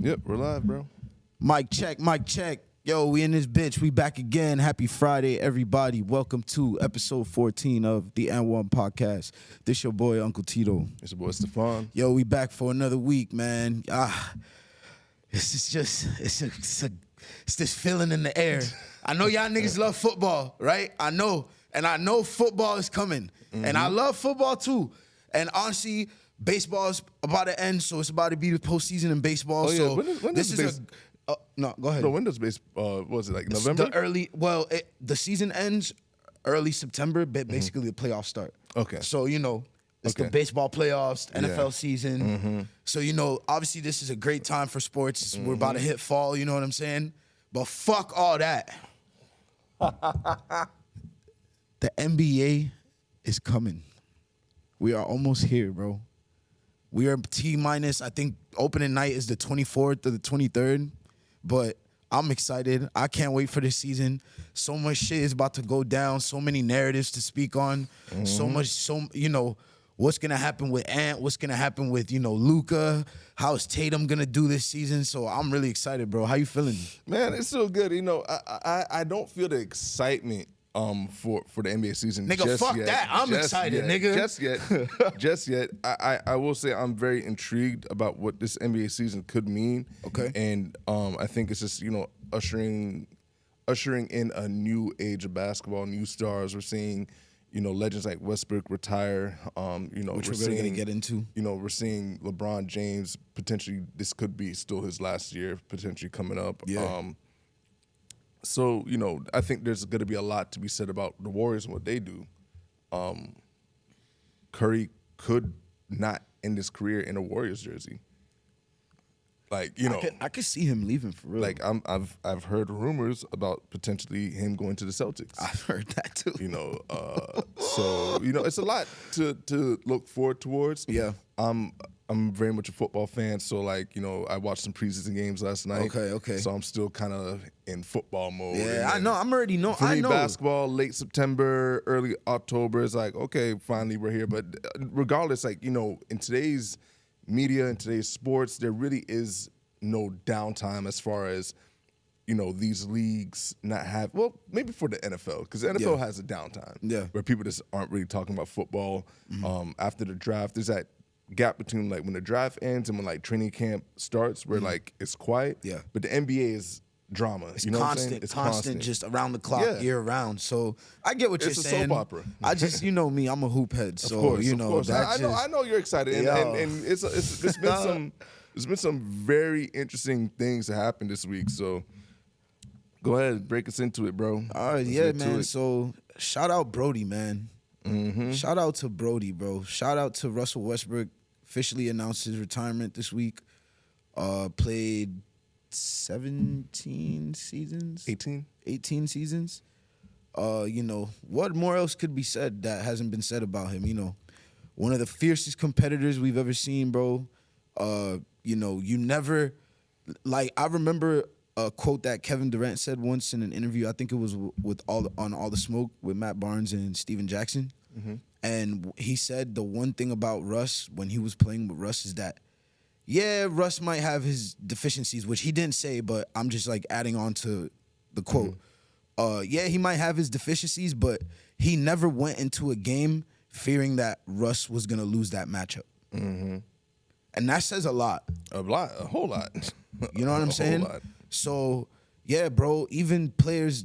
Yep, we're live, bro. Mic check, mic check. Yo, we in this bitch. We back again. Happy Friday, everybody. Welcome to episode 14 of the N1 podcast. This your boy, Uncle Tito. It's your boy, Stefan. Yo, we back for another week, man. It's this feeling in the air. I know y'all niggas love football, right? I know. And I know football is coming. And I love football too. And honestly, baseball's about to end, so it's about to be the postseason in baseball. Oh, yeah. So when this does is no, go ahead. No, when does baseball, what was it, like November? The season ends early September, but basically the playoffs start. Okay. So, it's the baseball playoffs, NFL season. So, obviously this is a great time for sports. We're about to hit fall, you know what I'm saying? But fuck all that. The NBA is coming. We are almost here, bro. We are T-minus, I think opening night is the 24th or the 23rd. But I'm excited. I can't wait for this season. So much shit is about to go down. So many narratives to speak on. What's going to happen with Ant? What's going to happen with, Luka? How is Tatum going to do this season? So I'm really excited, bro. How you feeling? Man, it's so good. I don't feel the excitement for the NBA season. Nigga, just fuck yet. that. I'm excited, nigga. Just yet. I will say I'm very intrigued about what this NBA season could mean. Okay. And I think it's just, ushering in a new age of basketball, new stars. We're seeing, legends like Westbrook retire. Which we're really going to get into. We're seeing LeBron James potentially, this could be still his last year, potentially coming up. Yeah. So, I think there's going to be a lot to be said about the Warriors and what they do. Curry could not end his career in a Warriors jersey. Like, I could see him leaving for real. Like I've heard rumors about potentially him going to the Celtics. I've heard that too. So it's a lot to look forward towards. Yeah. I'm very much a football fan, so I watched some preseason games last night. Okay. So I'm still kind of in football mode. Yeah, I know. I'm already know. I know. Basketball, late September, early October is like, okay, finally we're here. But regardless, in today's media and today's sports, there really is no downtime as far as these leagues not have. Well, maybe for the NFL, because the NFL has a downtime. Where people just aren't really talking about football. After the draft, there's that gap between when the draft ends and when training camp starts, where it's quiet. Yeah. But the NBA is drama. It's constant. What I'm saying? It's constant, just around the clock, year round. So I get what you're saying. It's a soap opera. I just, me, I'm a hoop head. So, of course. I know you're excited. And there's been some very interesting things that happened this week. So go ahead, break us into it, bro. All right, man. So shout out Brodie, man. Shout out to Brodie, bro. Shout out to Russell Westbrook. Officially announced his retirement this week. Played 17 seasons? 18 seasons. What more else could be said that hasn't been said about him? One of the fiercest competitors we've ever seen, bro. You never, I remember a quote that Kevin Durant said once in an interview. I think it was with on All the Smoke with Matt Barnes and Steven Jackson. And he said the one thing about Russ when he was playing with Russ is that, Russ might have his deficiencies, which he didn't say, but I'm just adding on to the quote. He might have his deficiencies, but he never went into a game fearing that Russ was going to lose that matchup. And that says a lot. A whole lot. You know what I'm saying? Lot. So, bro, even players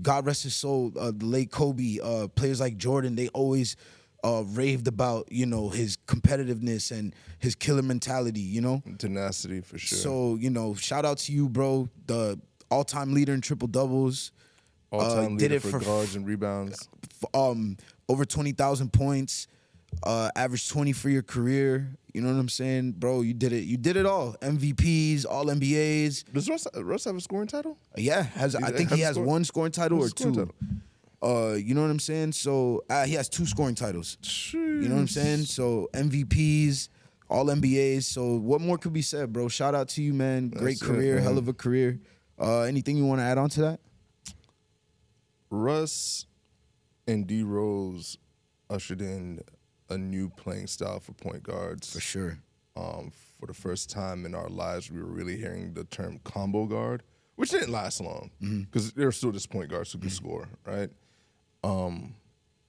God rest his soul, the late Kobe, players like Jordan, they always raved about, his competitiveness and his killer mentality, Tenacity, for sure. So, shout out to you, bro, the all-time leader in triple-doubles. All-time leader for guards and rebounds. Over 20,000 points, average 20 for your career. You know what I'm saying? Bro, you did it. You did it all. MVPs, all NBAs. Does Russ have a scoring title? Yeah, I think he has one scoring title or two. You know what I'm saying? So he has 2 scoring titles. Jeez. You know what I'm saying? So MVPs, all NBAs. So what more could be said, bro? Shout out to you, man. Great career, hell of a career. Anything you want to add on to that? Russ and D ushered in a new playing style for point guards. For sure. for the first time in our lives, we were really hearing the term combo guard, which didn't last long because there were still just point guards who could score, right? And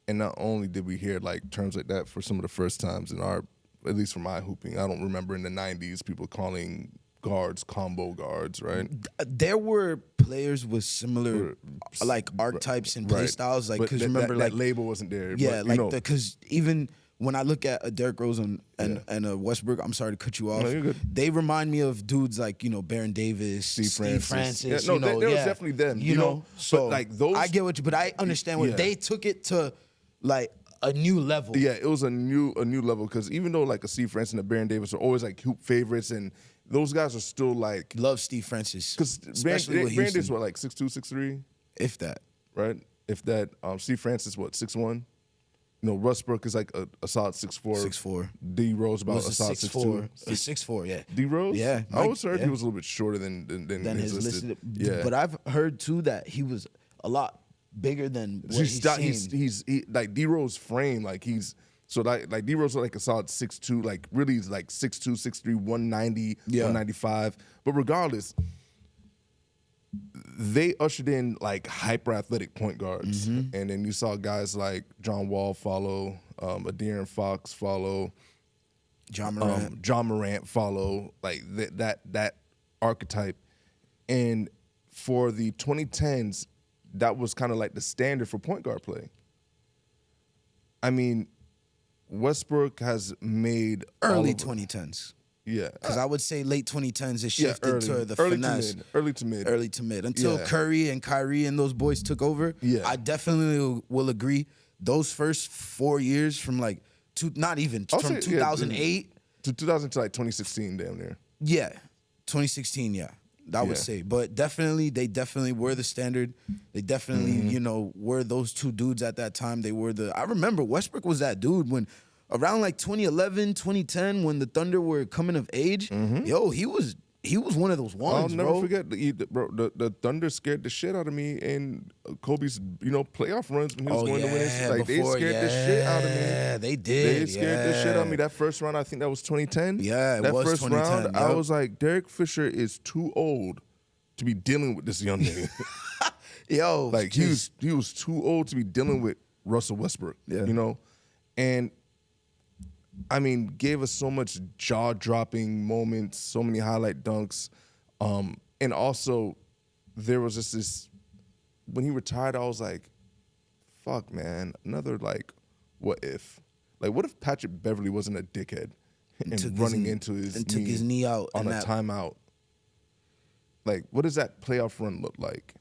not only did we hear like terms like that for some of the first times in our, at least for my hooping, I don't remember in the 90s people calling guards combo guards, right? There were players with similar like archetypes and play styles, like because remember that like label wasn't there. Yeah, but, like because even when I look at Derrick Rose and Westbrook, I'm sorry to cut you off. No, you're good. They remind me of dudes like Baron Davis, Steve Francis. Yeah, no, there was definitely them. You know, so but like those, I get what you, but I understand what they took it to, like a new level. Yeah, it was a new level because even though like a Steve Francis and a Baron Davis are always like hoop favorites, and those guys are still like love Steve Francis because Baron Davis what like 6'2", 6'3", if that, right? If that, Steve Francis what 6'1". Westbrook is like a solid 6'4". 6'4". D Rose about a solid 6'2". 6'4", yeah. D Rose, yeah. I always heard he was a little bit shorter than his listed. Yeah, but I've heard too that he was a lot bigger than what he seemed. He's like D Rose frame, like he's so like D Rose like a solid 6'2", like really he's like 6'2", 6'3", 190, 195. But regardless, they ushered in like hyper athletic point guards, and then you saw guys like John Wall follow, De'Aaron Fox follow, John Morant follow, like that archetype. And for the 2010s, that was kind of like the standard for point guard play. I mean, Westbrook has made early 2010s. Yeah, because I would say late 2010s it shifted to the finesse. Early to mid. Until Curry and Kyrie and those boys took over. Yeah, I definitely will agree. Those first 4 years from like from 2008 to 2000 to like 2016, damn near. Yeah, 2016. Yeah, I would say. But they definitely were the standard. They definitely were those two dudes at that time. They were I remember Westbrook was that dude when. Around like 2011, 2010, when the Thunder were coming of age, yo, he was one of those ones, bro. I'll never forget, the Thunder scared the shit out of me in Kobe's, playoff runs when he was going to win. Like, they scared the shit out of me. Yeah, they did. They scared the shit out of me. That first round, I think that was 2010. Yeah, that was first 2010, round, I was like, Derek Fisher is too old to be dealing with this young nigga. Yo, like he was too old to be dealing with Russell Westbrook. Yeah. And I mean, gave us so much jaw-dropping moments, so many highlight dunks. And also, there was just this, when he retired, I was like, fuck, man, another, like, what if? Like, what if Patrick Beverly wasn't a dickhead and running into his knee out on a timeout? Like, what does that playoff run look like?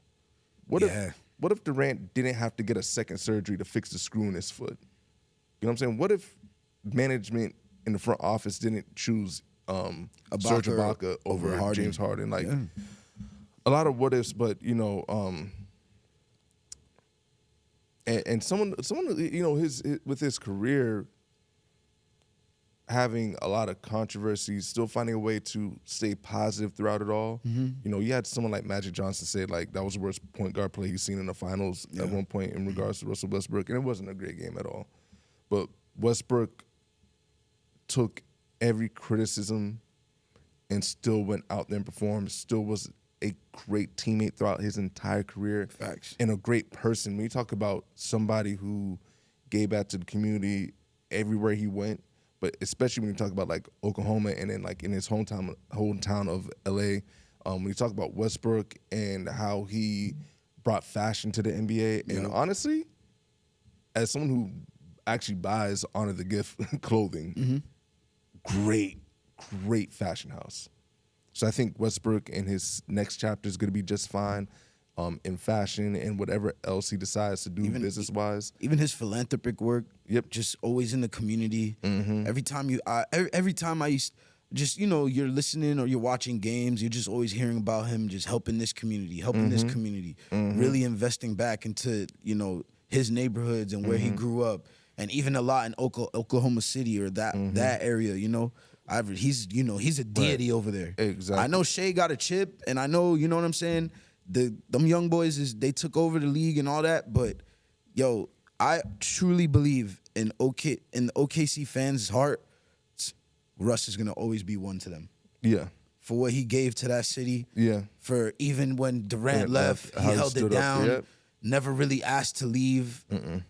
What if Durant didn't have to get a second surgery to fix the screw in his foot? You know what I'm saying? What if management in the front office didn't choose Serge Ibaka over James Harden? Like a lot of what ifs, but and someone his with his career having a lot of controversies, still finding a way to stay positive throughout it all. You had someone like Magic Johnson say like that was the worst point guard play he's seen in the finals at one point in regards to Russell Westbrook, and it wasn't a great game at all. But Westbrook took every criticism and still went out there and performed, still was a great teammate throughout his entire career. Facts. And a great person. When you talk about somebody who gave back to the community everywhere he went, but especially when you talk about like Oklahoma and then like in his hometown of LA, when you talk about Westbrook and how he brought fashion to the NBA, and honestly, as someone who actually buys Honor the Gift clothing, great fashion house. So I think Westbrook in his next chapter is going to be just fine in fashion and whatever else he decides to do business-wise. Even his philanthropic work, just always in the community. Every time I used just, you're listening or you're watching games, you're just always hearing about him just helping this community, really investing back into, his neighborhoods and where he grew up. And even a lot in Oklahoma City or that area, he's a deity over there. Exactly. I know Shea got a chip, and I know, you know what I'm saying. Them young boys they took over the league and all that, but yo, I truly believe in the OKC fans' heart. Russ is gonna always be one to them. Yeah. For what he gave to that city. Yeah. For even when Durant left, he how he held it stood up. down. Yep. Never really asked to leave. And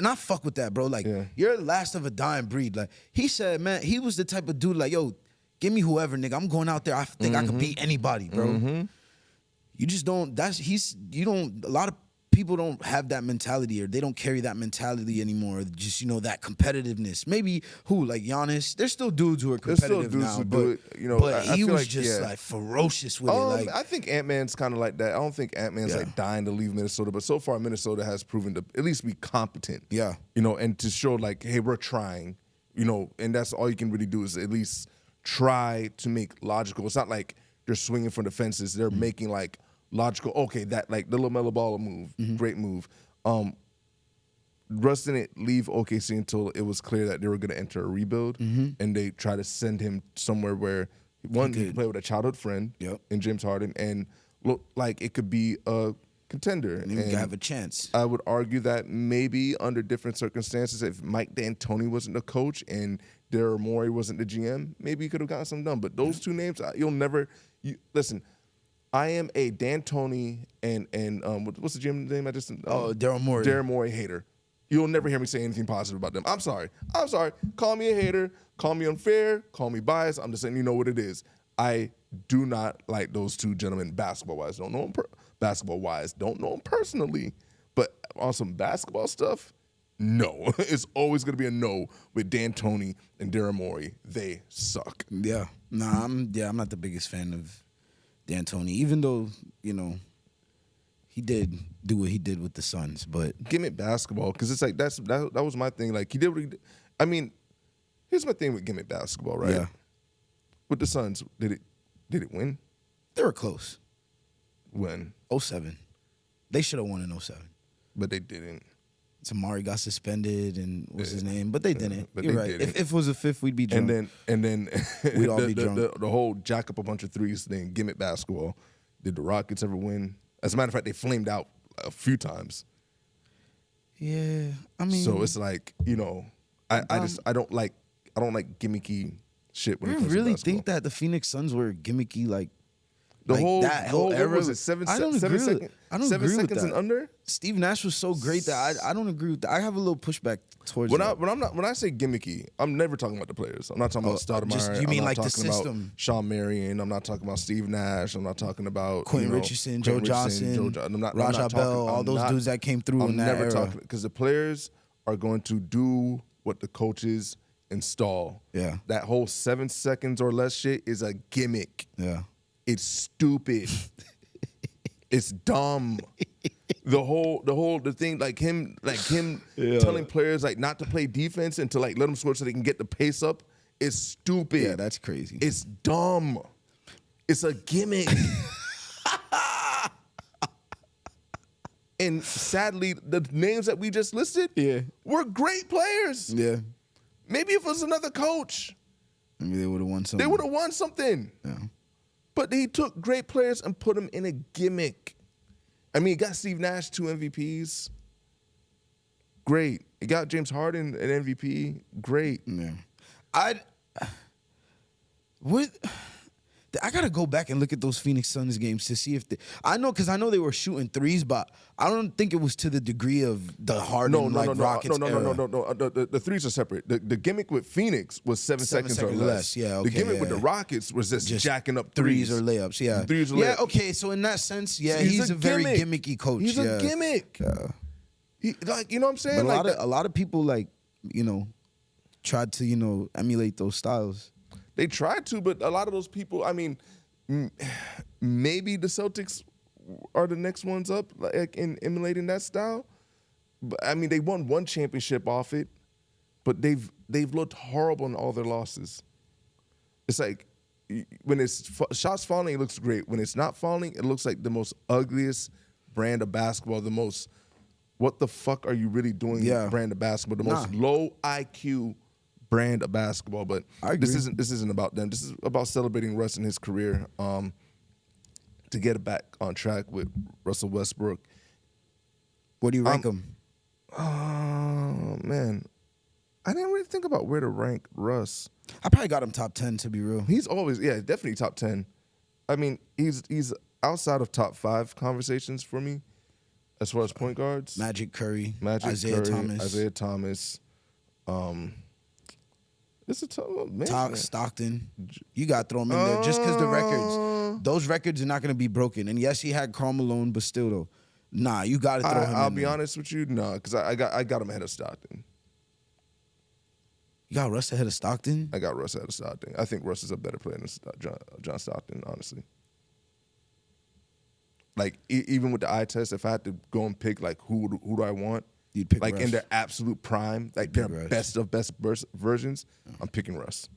I fuck with that, bro. Like, you're the last of a dying breed. Like, he said, man, he was the type of dude like, yo, give me whoever, nigga. I'm going out there. I think I can beat anybody, bro. You just don't, a lot of people don't have that mentality, or they don't carry that mentality anymore. Just, that competitiveness. Maybe like Giannis, there's still dudes who are competitive now, who but, do it, but I he feel was like, just like ferocious with it. Like, I think Ant-Man's kind of like that. I don't think Ant-Man's like dying to leave Minnesota, but so far Minnesota has proven to at least be competent. Yeah. And to show like, hey, we're trying, and that's all you can really do is at least try to make logical. It's not like they're swinging for the fences. They're making like logical, okay, that like the LaMelo Ball move, great move. Russ didn't leave OKC until it was clear that they were going to enter a rebuild, and they tried to send him somewhere where he could play with a childhood friend in James Harden and look like it could be a contender. And you have a chance. I would argue that maybe under different circumstances, if Mike D'Antoni wasn't the coach and Daryl Morey wasn't the GM, maybe he could have gotten something done. But those two names, you'll never listen. I am a D'Antoni and what's the GM name? Daryl Morey. Daryl Morey hater. You'll never hear me say anything positive about them. I'm sorry. Call me a hater. Call me unfair. Call me biased. I'm just saying, you know what it is. I do not like those two gentlemen basketball-wise. Don't know them basketball-wise. Don't know them personally. But on some basketball stuff, no. It's always going to be a no with D'Antoni and Daryl Morey. They suck. Yeah. Nah, I'm not the biggest fan of D'Antoni, even though, he did do what he did with the Suns, but gimmick basketball, because it's like that was my thing. Like, he did what he did. I mean, here's my thing with gimmick basketball, right? Yeah. With the Suns, did it win? They were close. When? 07. They should have won in 07. But they didn't. Tamari got suspended and what's his name? But they didn't. But You're they right. didn't. If it was a fifth, we'd be drunk. And then we'd all be drunk. The whole jack up a bunch of threes thing, gimmick basketball. Did the Rockets ever win? As a matter of fact, they flamed out a few times. Yeah, I mean, so it's like, I don't like gimmicky shit when it comes to really basketball. think that the Phoenix Suns were gimmicky, like the whole era? Was it 7 I don't seconds? agree with, I don't 7 agree with seconds that. and under? Steve Nash was so great that I don't agree with that. I have a little pushback towards when that. When I say gimmicky, I'm never talking about the players. I'm not talking about Stoudemire. You mean I'm not like the talking system? About Sean Marion. I'm not talking about Steve Nash. I'm not talking about Quentin Richardson, Joe Johnson, Raja Bell, all those dudes that came through in that era. Talking because the players are going to do what the coaches install. Yeah, that whole 7 seconds or less shit is a gimmick. Yeah. It's stupid. It's dumb. The thing like him telling players like not to play defense and to like let them score so they can get the pace up is stupid. Yeah, that's crazy. It's dumb. It's a gimmick. And sadly, the names that we just listed were great players. Yeah. Maybe if it was another coach, maybe they would have won something. They would have won something. Yeah. But he took great players and put them in a gimmick. I mean, he got Steve Nash 2 MVPs. Great. He got James Harden an MVP. Great. Yeah. I gotta go back and look at those Phoenix Suns games to see if I know they were shooting threes, but I don't think it was to the degree of the Harden Rockets era. No. The threes are separate. The gimmick with Phoenix was 7 seconds or less. Yeah, okay, the gimmick with the Rockets was just jacking up threes or layups. Yeah, threes or layups. Okay. So in that sense, he's a very gimmicky coach. He's a gimmick. He, you know what I'm saying? But a lot of people tried to emulate those styles. They tried to, but a lot of those people, I mean, maybe the Celtics are the next ones up like in emulating that style. But I mean, they won one championship off it, but they've looked horrible in all their losses. It's like when it's shots falling, it looks great. When it's not falling, it looks like the most ugliest brand of basketball, the most what the fuck are you really doing brand of basketball, the most low IQ brand of basketball. But this isn't about them. This is about celebrating Russ and his career. To get it back on track with Russell Westbrook. What do you rank him? Oh man, I didn't really think about where to rank Russ. I probably got him top 10 to be real. He's always, definitely top 10. I mean, he's outside of top 5 conversations for me as far as point guards. Magic Curry, Isaiah Thomas. It's a tough man. Stockton. You got to throw him in there just because the records. Those records are not going to be broken. And yes, he had Karl Malone, but still though, nah, you got to throw him in there. I'll be honest with you, no, because I got him ahead of Stockton. You got Russ ahead of Stockton? I got Russ ahead of Stockton. I think Russ is a better player than John Stockton, honestly. Like, even with the eye test, if I had to go and pick, like, who do I want? You'd pick like, Russ. In their absolute prime, like, their best of best versions, I'm picking Russ.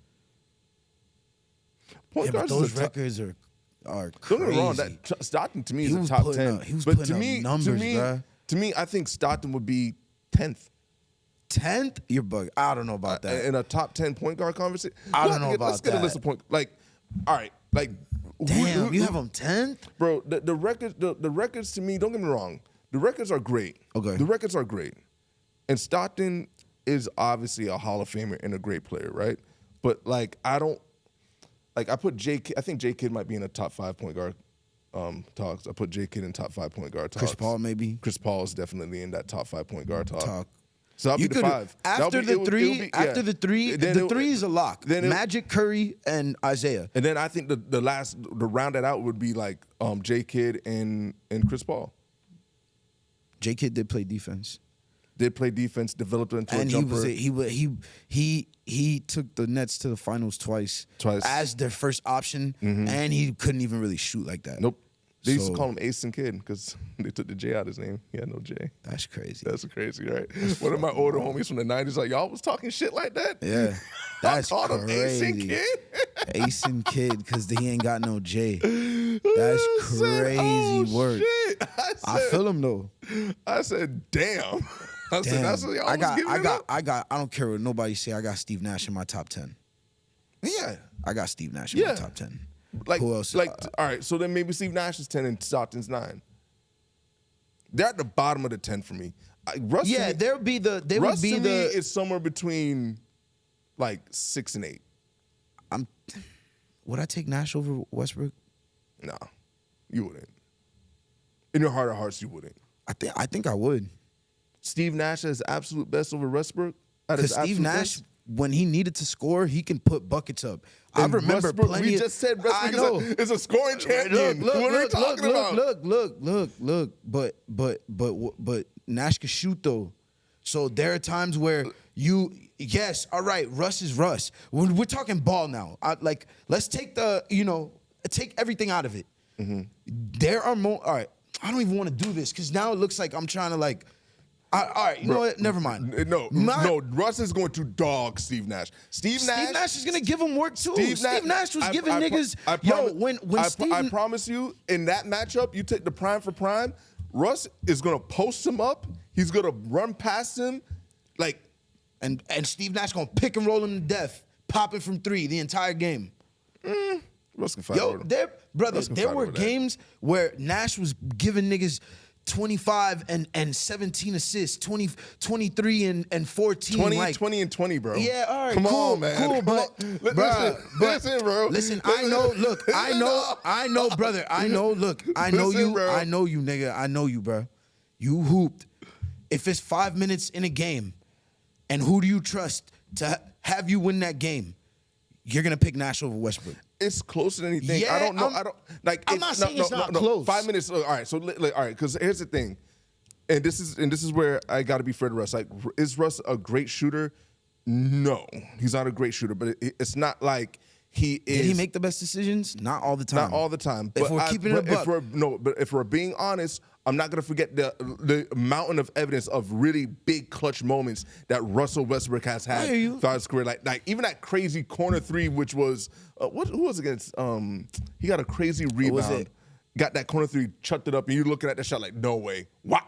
Point guards, but those records are crazy. Don't get me wrong, Stockton, to me, is a top 10. He was putting up numbers, bro. To me, I think Stockton would be 10th. 10th? You're bugging. I don't know about that. In a top 10 point guard conversation? I don't know about that. Let's get a list of point. Like, all right, like. Damn, you have them 10th? Bro, the records to me, don't get me wrong, the records are great. Okay. The records are great. And Stockton is obviously a Hall of Famer and a great player, right? But, like, I put I think J. Kidd might be in a top 5 point guard talks. I put J. Kidd in top 5 point guard talks. Chris Paul, maybe? Chris Paul is definitely in that top 5 point guard talk. So that'll you be the 5. After the three, the three is a lock. Magic, Curry, and Isaiah. And then I think the round that out would be like J. Kidd and Chris Paul. J. Kidd did play defense. Developed into a jumper. He took the Nets to the finals twice as their first option, and he couldn't even really shoot like that. Nope. They used to call him Ace and Kid because they took the J out of his name. He had no J. That's crazy. That's crazy, right? One of my older homies from the 90s like, y'all was talking shit like that? Yeah. That's called him Ace and crazy. Kid? Ace and Kid because he ain't got no J. That's crazy work. Shit. I feel him, though. I said, damn. I said, that's what y'all was giving it up? I don't care what nobody say. I got Steve Nash in my top 10. Yeah. I got Steve Nash in my top 10. Like, who else? All right, so then maybe Steve Nash is 10 and Stockton's 9. They're at the bottom of the 10 for me. Russ would be is somewhere between like 6 and 8. Would I take Nash over Westbrook? No, you wouldn't. In your heart of hearts, you wouldn't. I think I would. Steve Nash is absolute best over Westbrook. Because Steve Nash, when he needed to score, he can put buckets up. I remember Westbrook, plenty. We just said Westbrook is a scoring champion. What are we talking about? Look. But Nash can shoot though. So there are times where all right, Russ is Russ. We're talking ball now. Let's take take everything out of it. Mm-hmm. There are more. All right, I don't even want to do this because now it looks like I'm trying to all right, you know what? Never mind. No, Russ is going to dog Steve Nash. Steve Nash is going to give him work too. Steve Nash was giving niggas. I promise you, in that matchup, you take the prime for prime, Russ is going to post him up. He's going to run past him. And Steve Nash going to pick and roll him to death, popping from 3 the entire game. Russ can fight over him. There were games where Nash was giving niggas 25 and 17 assists, 23 and 14. 20 and 20, bro. Yeah, all right, Come on, man. Cool, but listen, bro. Listen, I know, brother. I know you, nigga. I know you, bro. You hooped. If it's 5 minutes in a game, and who do you trust to have you win that game? You're gonna pick Nash over Westbrook. It's closer than anything. Yeah, I don't know. I'm not saying it's not close. 5 minutes. All right. So all right. Because here's the thing, and this is where I got to be fair to Russ. Like, is Russ a great shooter? No, he's not a great shooter. But it's not like he is. Did he make the best decisions? Not all the time. Not all the time. If we're keeping it a buck. But if we're being honest, I'm not gonna forget the mountain of evidence of really big clutch moments that Russell Westbrook has had throughout his career. Like even that crazy corner 3, which was who was against? He got a crazy rebound. Got that corner 3, chucked it up, and you're looking at that shot like, no way. What?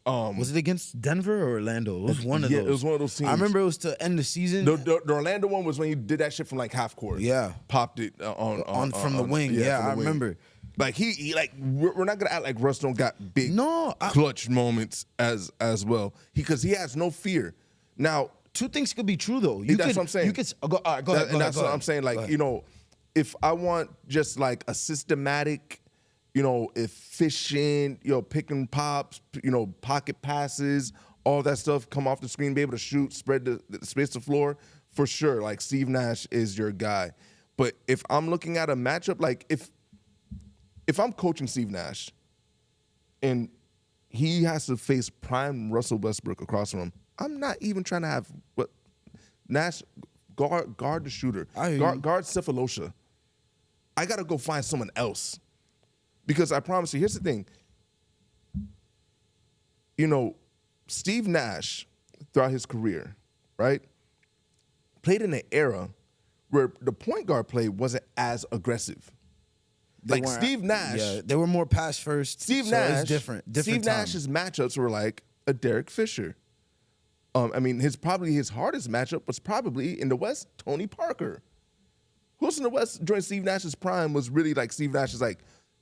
Was it against Denver or Orlando? It was one of those. Yeah, it was one of those teams. I remember it was to end the season. The Orlando one was when he did that shit from like half court. Yeah, popped it from the wing. Yeah, I remember. Like we're not gonna act like Russ don't got big clutch moments as well. Because he has no fear. Now two things could be true though. That's what I'm saying. You could go ahead. And that's what I'm saying. Like, you know, if I want just like a systematic, you know, efficient, you know, pick and pops, you know, pocket passes, all that stuff, come off the screen, be able to shoot, spread the space the floor, for sure. Like Steve Nash is your guy. But if I'm looking at a matchup, like if I'm coaching Steve Nash and he has to face prime Russell Westbrook across from him, I'm not even trying to have Nash guard the shooter, guard Cephalosha. I got to go find someone else. Because I promise you, here's the thing. You know, Steve Nash, throughout his career, right, played in an era where the point guard play wasn't as aggressive. Like Steve Nash. Yeah, they were more pass first. Steve Nash. It's different Steve time. Nash's matchups were like a Derek Fisher. I mean, his hardest matchup was probably in the West, Tony Parker. Who else in the West during Steve Nash's prime was really like Steve Nash is like,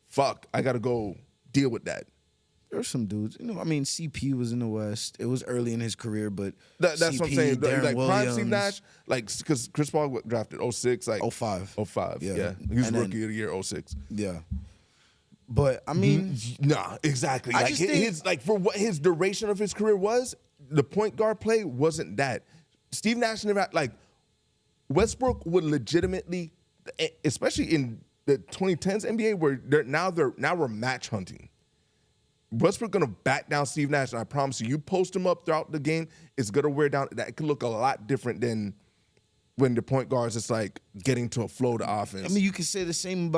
fuck, I got to go deal with that. There were some dudes. You know, I mean, CP was in the West. It was early in his career, but that's CP, what I'm saying. Like prime Steve Williams, Nash, like because Chris Paul drafted 06, like 05. 05, yeah. He was rookie of the year 06. Yeah. But I mean, nah, exactly. I Like just think, like for what his duration of his career was, the point guard play wasn't that. Steve Nash never had, like Westbrook would legitimately, especially in the 2010s NBA, where now we're match hunting. Westbrook gonna back down Steve Nash, and I promise you, post him up throughout the game, it's gonna wear down. That could look a lot different than when the point guards it's like getting to a flow to offense. I mean, you could say the same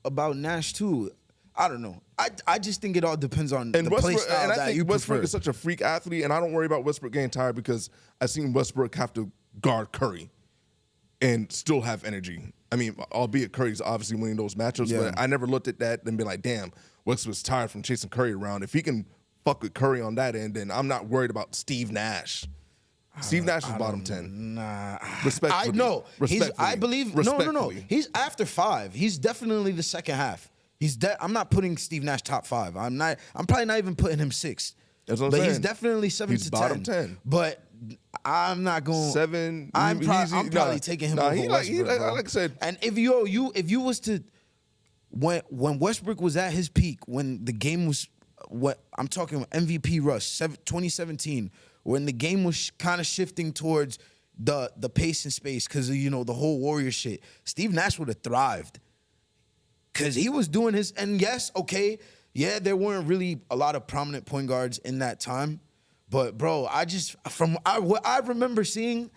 about Nash too. I don't know. I just think it all depends on the play style and I that think you Westbrook prefer. is such a freak athlete, and I don't worry about Westbrook getting tired because I've seen Westbrook have to guard Curry and still have energy. I mean, albeit Curry's obviously winning those matchups, but I never looked at that and been like, damn, Westbrook's tired from chasing Curry around. If he can fuck with Curry on that end, then I'm not worried about Steve Nash. Steve Nash is bottom 10. Nah. Respectfully. I know. I believe no. Respectfully. He's after 5. He's definitely the second half. I'm not putting Steve Nash top 5. I'm probably not even putting him 6. That's what I'm but saying. He's definitely 7 He's to bottom 10. 10. But I'm not going 7. I'm probably taking him over Westbrook. Like I said, and if you was to when Westbrook was at his peak, when the game was what I'm talking MVP rush 2017, when the game was kind of shifting towards the pace and space because of the whole Warrior shit, Steve Nash would have thrived. Because he was doing his, and yes, okay, yeah, there weren't really a lot of prominent point guards in that time. But, bro, what I remember seeing,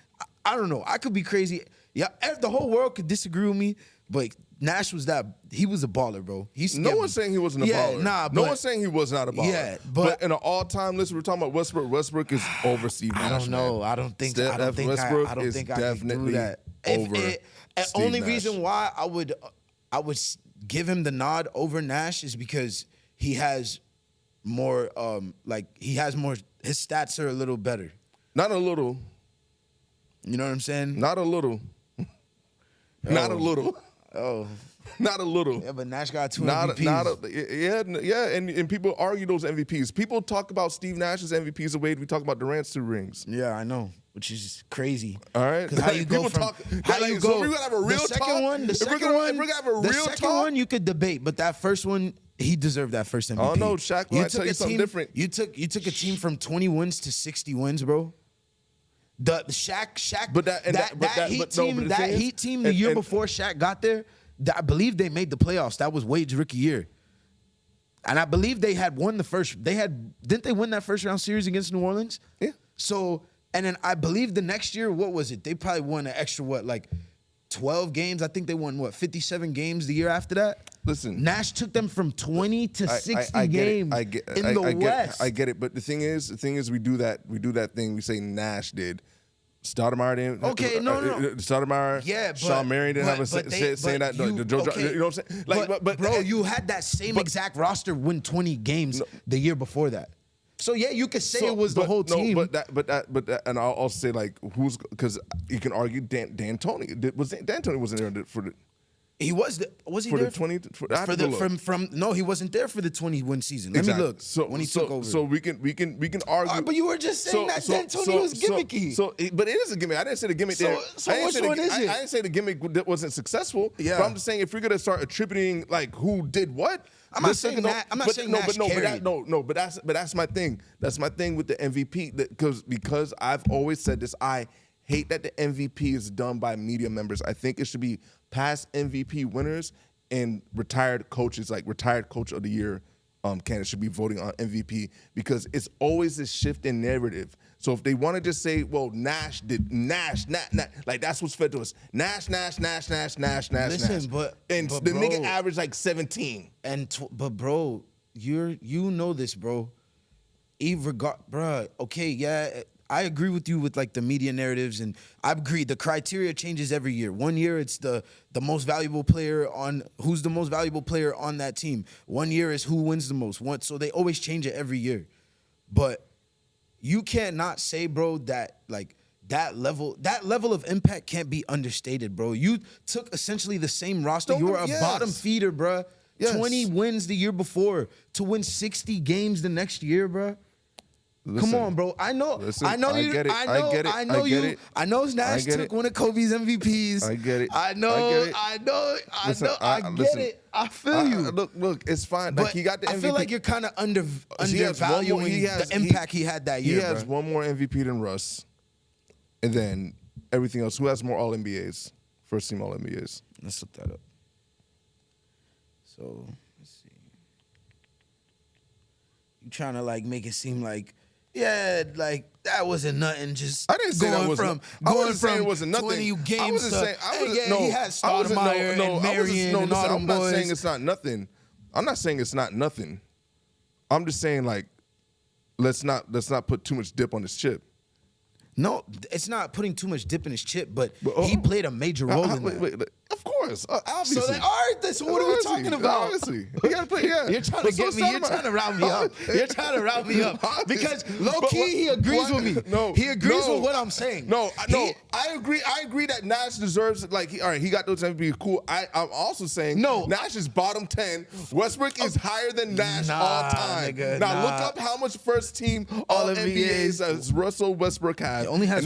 I don't know, I could be crazy. Yeah, the whole world could disagree with me, but Nash he was a baller, bro. No one's saying he wasn't a baller. No one's saying he was not a baller. Yeah, but in an all-time list, we're talking about Westbrook. Westbrook is over Steve Nash. I don't know. Man. I don't think Westbrook I is can definitely do that. over The only reason why I would give him the nod over Nash is because he has more his stats are a little better. Not a little. You know what I'm saying? Not a little. Not a little. Oh. Not a little. Yeah, but Nash got 2 MVPs. Yeah, and people argue those MVPs. People talk about Steve Nash's MVPs the way we talk about Durant's 2 rings. Yeah, I know, which is crazy. All right, because how you go from how you go. So we're gonna have a real the second talk. One, the second one, you could debate, but that first one, he deserved that first MVP. Oh no, Shaq, I tell you something different. You took a team from 20 wins to 60 wins, bro. The Shaq, but that Heat team the year before Shaq got there, I believe they made the playoffs. That was Wade's rookie year, and I believe they had won the first. Didn't they win that first round series against New Orleans? Yeah. So, and then I believe the next year, what was it? They probably won an extra 12 games. I think they won 57 games the year after that. Listen, Nash took them from 20 to 60 games in the West. I get it, but the thing is, we do that thing. We say Nash did. Stoudemire didn't. Okay, no. Stoudemire, yeah, Shawn Marion didn't have a saying that. You know what I'm saying? Like, but bro, you had that same exact roster win 20 games the year before that. So yeah, you could say it was the whole team. And I'll also say like because you can argue D'Antoni wasn't there for the. He was he for there the 20 no, he wasn't there for the 20-win season. Let me look. So when he took over. So we can argue. But you were just saying that D'Antoni was gimmicky. But it is a gimmick. I didn't say the gimmick there. So which one is it? I didn't say the gimmick that wasn't successful. Yeah. But I'm just saying if we're gonna start attributing like who did what. I'm not saying that. I'm not saying Nash carried. But that's my thing. That's my thing with the MVP. Because I've always said this. I hate that the MVP is done by media members. I think it should be past MVP winners and retired coaches, like retired coach of the year candidates should be voting on MVP because it's always this shift in narrative. So if they want to just say, well, Nash, like that's what's fed to us. Nash. Listen, Nash. but the nigga averaged like 17. But bro, you know this, bro. Bro, okay, yeah. I agree with you with like the media narratives, and I agree the criteria changes every year. One year it's the most valuable player who's the most valuable player on that team. One year is who wins the most. So they always change it every year. But you can't not say, bro, that like that level of impact can't be understated, bro. You took essentially the same roster. You were a bottom feeder, bro. Yes. 20 wins the year before to win 60 games the next year, bro. Listen, come on, bro. I know Nash took one of Kobe's MVPs. I get it. I get it. I feel you. Look, it's fine. But like he got the MVP. I feel like you're kind of undervaluing the impact he had that year. He has one more MVP than Russ, and then everything else. Who has more All NBAs? First team All NBAs. Let's look that up. So let's see. You trying to like make it seem like. Yeah, like that wasn't nothing. Just I didn't say that wasn't. I wasn't saying it wasn't nothing. 20 games. He had Stoudemire and Marion and all them boys. I'm not saying it's not nothing. I'm not saying it's not nothing. I'm just saying like, let's not put too much dip on this chip. No, it's not putting too much dip in his chip, but he played a major role in that. Wait, of course, obviously. So, all right, so what are we talking about? Obviously, you gotta play. Yeah, you're trying to get me. You're trying to round me up. You're trying to round me up because low key he agrees with me. No, he agrees with what I'm saying. No, I agree. I agree that Nash deserves like. All right, he got those MVP. Cool. I'm also saying Nash is bottom 10. Westbrook is higher than Nash all time. Nigga, look up how much first team All NBAs does Russell Westbrook have. He only has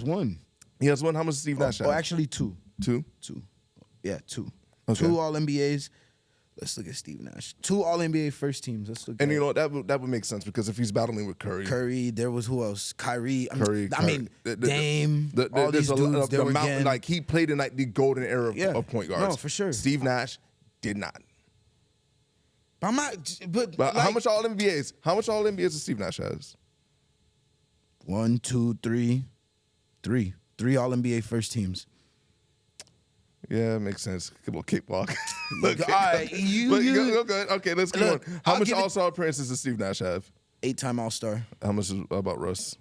one. He has one. How much does Steve Nash have? Oh, actually two. Two? Yeah, two. Okay. 2 All NBAs. Let's look at Steve Nash. 2 All NBA first teams. Let's look. And you know that would make sense because if he's battling with Curry, there was who else? Kyrie. I mean, Dame. All these dudes. Like he played in like the golden era of point guards. No, for sure. Steve Nash did not. But But like, how much All NBAs? How much All NBAs does Steve Nash has? 1, 2, 3. 3 All NBA first teams. Yeah, it makes sense. Good little cakewalk. Look, all right, go good. Okay, let's go on. How much All-Star appearances does Steve Nash have? 8-time All-Star. How much about Russ?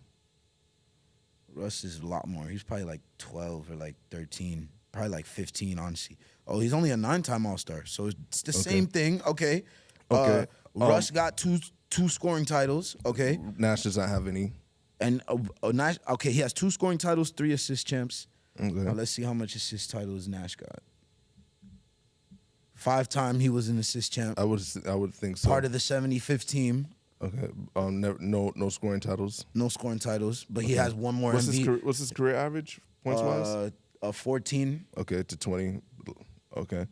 Russ is a lot more. He's probably like 12 or like 13. Probably like 15, honestly. Oh, he's only a 9-time All-Star. So it's the same thing. Okay. Russ got two scoring titles. Okay. Nash does not have any. And Nash, okay, he has 2 scoring titles, 3 assist champs. Okay. Now let's see how much assist titles Nash got. 5-time he was an assist champ. I would think so. Part of the 75th team. Okay. No scoring titles. No scoring titles, but he has one more. What's his career average points wise? 14. Okay, to 20. Okay.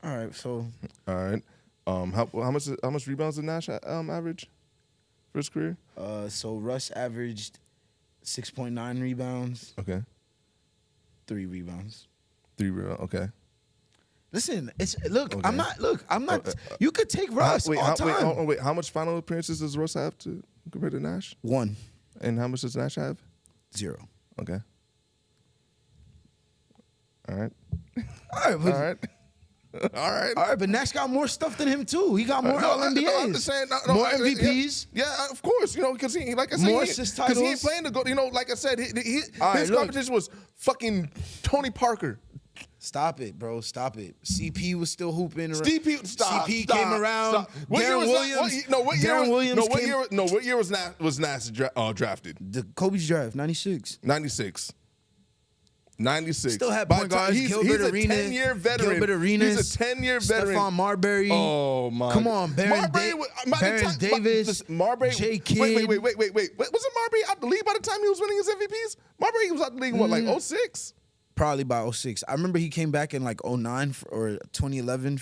All right. So. All right. How much rebounds did Nash average for his career? So Russ averaged 6.9 rebounds. Okay. 3 rebounds. 3 rebounds. Okay. Listen, I'm not. You could take Russ all time. Wait. How much final appearances does Russ have compared to Nash? 1. And how much does Nash have? 0. Okay. All right. All right, but Nash got more stuff than him too. He got more All NBAs. I'm just saying, more MVPs. Yeah, of course. Because he, like I said, more assist titles. Because he ain't playing to go. Like I said, his competition was fucking Tony Parker. Stop it, bro. Stop it. CP was still hooping. CP came around. Darren Williams. What year was Nash drafted? The Kobe's draft, 96. 96. 96. Still had By point the time- guards. He's Gilbert a Arenas. 10-year veteran. Gilbert Arenas. He's a 10-year veteran. Stephon Marbury. Oh my! Come on, Baron Davis. Marbury. J. Kidd. Wait. Wasn't Marbury out the league by the time he was winning his MVPs? Marbury was out the league what, like 06? Probably by 06. I remember he came back in like 09 or 2011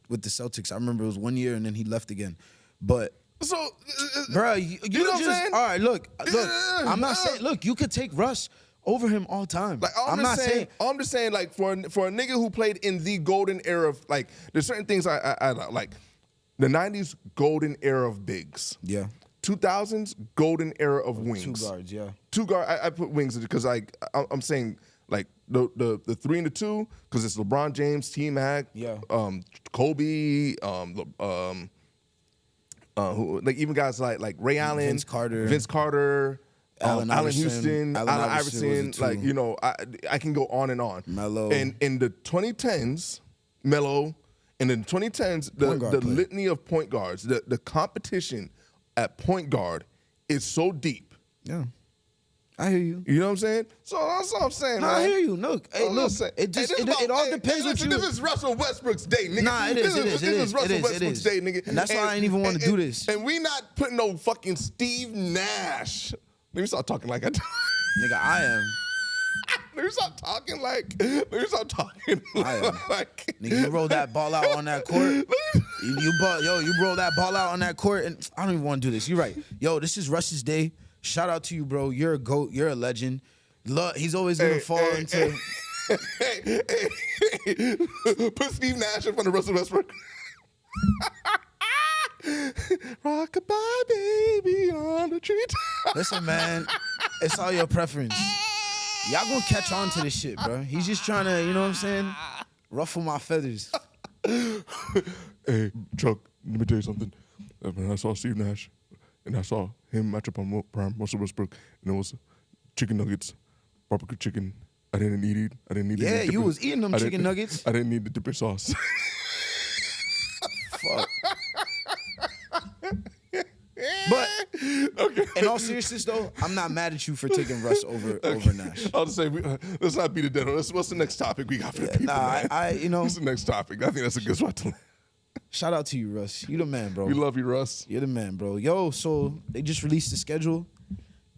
with the Celtics. I remember it was 1 year and then he left again. But So, bro, you know what I'm just saying? all right. Look. I'm not saying. Look, you could take Russ over him all time. like I'm not saying. I'm just saying, like for a nigga who played in the golden era of like, there's certain things I like. The '90s golden era of bigs. Yeah. 2000s golden era of wings. Two guards. Yeah. Two guard. I put wings because like I'm saying like the 3 and the 2 because it's LeBron James, T Mac, Yeah. Kobe, who like even guys like Ray Allen, Vince Carter, Allen Iverson. Houston, Allen Allen Iverson was Iverson. a Like two. you know, I can go on and on. Melo. And in the 2010s, Melo. And in the 2010s, Point guard the play. litany of point guards, the competition at point guard is so deep. Yeah. I hear you. You know what I'm saying? So that's what I'm saying, No, man. I hear you. Look, hey, I'm look. saying. It just Hey, this it all hey, depends what listen, you. This is Russell Westbrook's day, nigga. Nah, it is. This is Russell Westbrook's day, nigga. And that's why I ain't even want to do this. And we not putting no fucking Steve Nash. Let me start talking like I. Nigga, I am. Let me start talking like. Let me start talking I am. like. Nigga, you roll that ball out on that court. You roll that ball out on that court, and I don't even want to do this. You're right. Yo, this is Russ's day. Shout out to you, bro. You're a GOAT. You're a legend. He's always gonna fall into. Hey, put Steve Nash in front of Russell Westbrook. Rockabye baby on the tree. Listen, man, it's all your preference. Y'all gonna catch on to this shit, bro. He's just trying to, you know what I'm saying, ruffle my feathers. Hey, Chuck, let me tell you something. When I saw Steve Nash, and I saw him match up on Prime Russell Westbrook, and it was chicken nuggets, barbecue chicken. I didn't need it. I didn't need. Yeah, any you was eating them I chicken didn't- nuggets. I didn't need the dipper sauce. Fuck. But Okay. in all seriousness, though, I'm not mad at you for taking Russ over Nash. I'll just say, let's not beat a dead horse. What's the next topic we got for the people, Nah, man? you know, What's the next topic? I think that's a good spot to land. shout out to you, Russ. You the man, bro. We love you, Russ. You're the man, bro. Yo, so they just released the schedule.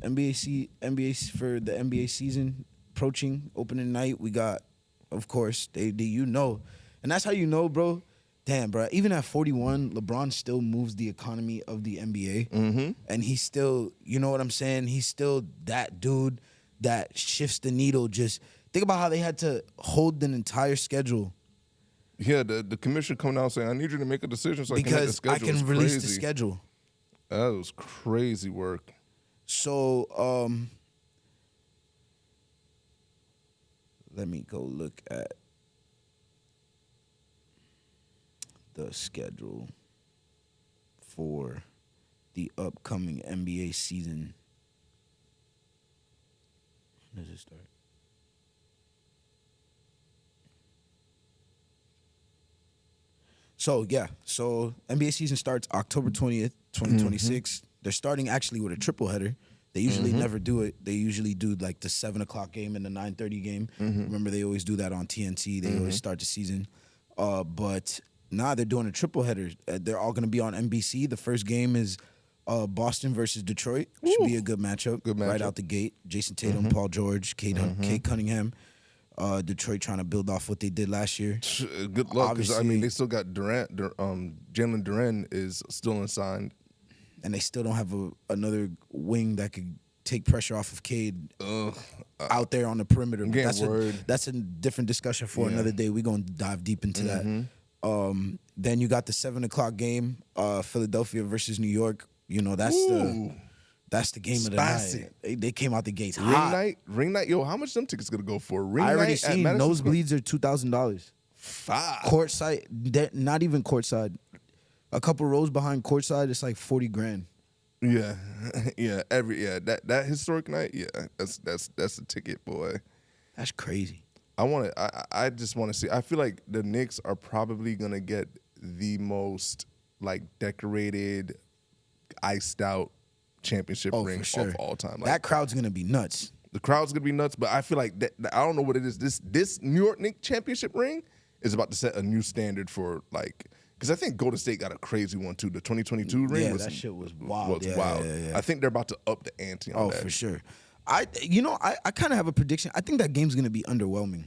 NBA for the NBA season approaching opening night. We got, of course, they you know, and that's how you know, bro. Damn, bro. Even at 41, LeBron still moves the economy of the NBA, and he's still, you know what I'm saying? He's still that dude that shifts the needle. Just think about how they had to hold an entire schedule Yeah, the commissioner coming out saying, I need you to make a decision so because I I can can make the schedule. release It's the crazy. schedule. That was crazy work. So, let me go look at the schedule for the upcoming NBA season. When does it start? So NBA season starts October 20th, 2026. They're starting actually with a triple header. They usually never do it. They usually do like the 7:00 game and the 9:30 game. Remember, they always do that on TNT. They always start the season. But nah, they're doing a triple header. They're all going to be on NBC. The first game is Boston versus Detroit. Should be a good matchup. Good Right matchup. out the gate. Jason Tatum, Paul George, Kate Cunningham. Detroit trying to build off what they did last year. Good luck, because I Obviously- mean they still got Durant. Jalen Durant is still unsigned. And they still don't have another wing that could take pressure off of Cade out there on the perimeter. I'm getting That's worried. that's a different discussion for another day. We're going to dive deep into that. Then you got the 7:00 game, Philadelphia versus New York. You know, that's Ooh. the game of the Spicy. night. They came out the gates Ring hot. night. Yo, how much them tickets gonna go for? Ring I already night at seen Madison Square- nosebleeds are $2,000. $5. Courtside, not even courtside. A couple rows behind courtside, it's like 40 grand. Yeah, that historic night. Yeah, that's a ticket, boy. That's crazy. I just want to see. I feel like the Knicks are probably gonna get the most like decorated, iced out championship Oh, ring for sure. of all time. Like, That crowd's gonna be nuts. The crowd's gonna be nuts, but I feel like that I don't know what it is. This New York Knicks championship ring is about to set a new standard for like, because I think Golden State got a crazy one too. The 2022 ring, Yeah, that shit was wild. wild. Yeah. I think they're about to up the ante on that. For sure. I kind of have a prediction. I think that game's gonna be underwhelming.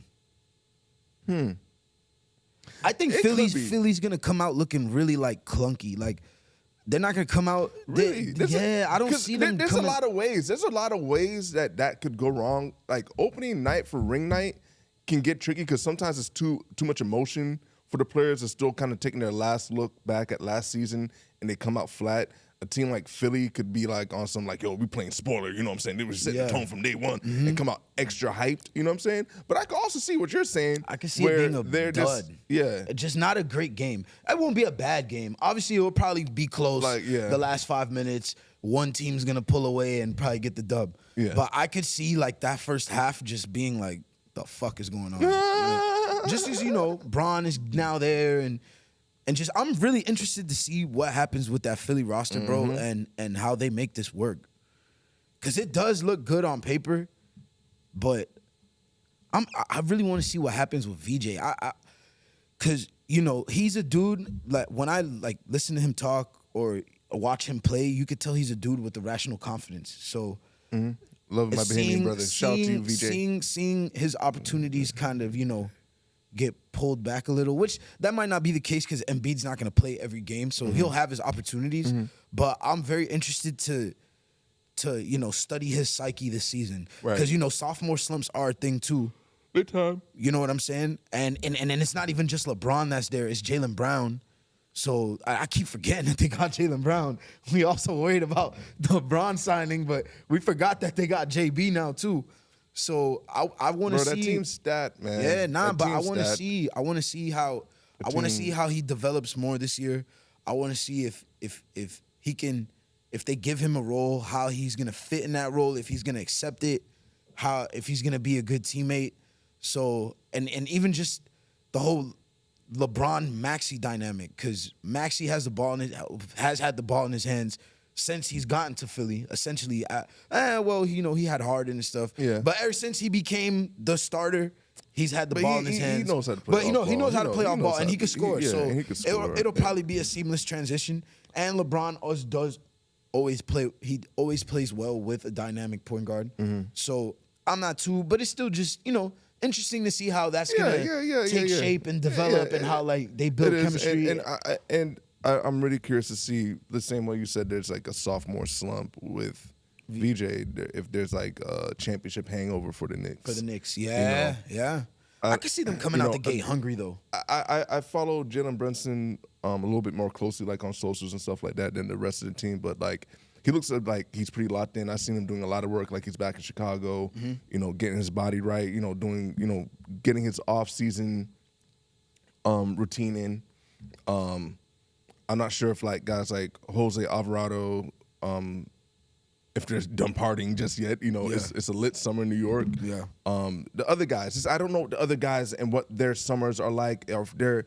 I think Philly's gonna come out looking really like clunky. Like they're not gonna come out. Really? I don't see them. There's a lot of ways. There's a lot of ways that could go wrong. Like opening night for ring night can get tricky because sometimes it's too much emotion for the players. Are still kind of taking their last look back at last season and they come out flat. A team like Philly could be like on some like, yo, we playing spoiler, you know what I'm saying? They were setting the tone from day one and come out extra hyped, you know what I'm saying? But I can also see what you're saying. I can see it being a dud. Just not a great game. It won't be a bad game. Obviously, it will probably be close. The last 5 minutes, one team's going to pull away and probably get the dub. Yeah. But I could see like that first half just being like, the fuck is going on? You know? Just as, Bron is now there and just I'm really interested to see what happens with that Philly roster, bro, and how they make this work. Because it does look good on paper, but I really want to see what happens with VJ. Because, he's a dude, like when I like listen to him talk or watch him play, you could tell he's a dude with irrational confidence. So love my Bahamian brother. Shout out to you, VJ. Seeing his opportunities kind of, get pulled back a little, which that might not be the case because Embiid's not going to play every game, so he'll have his opportunities. But I'm very interested to study his psyche this season because sophomore slumps are a thing too. Big time. You know what I'm saying? And it's not even just LeBron that's there; it's Jaylen Brown. So I keep forgetting that they got Jaylen Brown. We also worried about the LeBron signing, but we forgot that they got JB now too. So I want to see that team stat, man. Yeah, but I want to see. I want to see how he develops more this year. I want to see if he can, if they give him a role, how he's gonna fit in that role, if he's gonna accept it, if he's gonna be a good teammate. So and even just the whole LeBron Maxey dynamic, because Maxey has had the ball in his hands since he's gotten to Philly, essentially. He had Harden and stuff. Yeah. But ever since he became the starter, he's had the ball in his hands. He knows how to play he knows how to play off ball, and he can score. So it'll probably be a seamless transition. And LeBron always play. He always plays well with a dynamic point guard. So I'm not too, but it's still just interesting to see how that's gonna take shape and develop, and how like they build chemistry. And I'm really curious to see the same way you said there's like a sophomore slump with VJ, if there's like a championship hangover for the Knicks. For the Knicks, yeah. I could see them coming out the gate hungry though. I follow Jalen Brunson a little bit more closely, like on socials and stuff like that, than the rest of the team. But like he looks like he's pretty locked in. I've seen him doing a lot of work, like he's back in Chicago. Getting his body right. Doing getting his off season routine in. I'm not sure if like guys like Jose Alvarado, if they're done partying just yet. It's a lit summer in New York. Yeah. The other guys, I don't know what the other guys and what their summers are like, or if their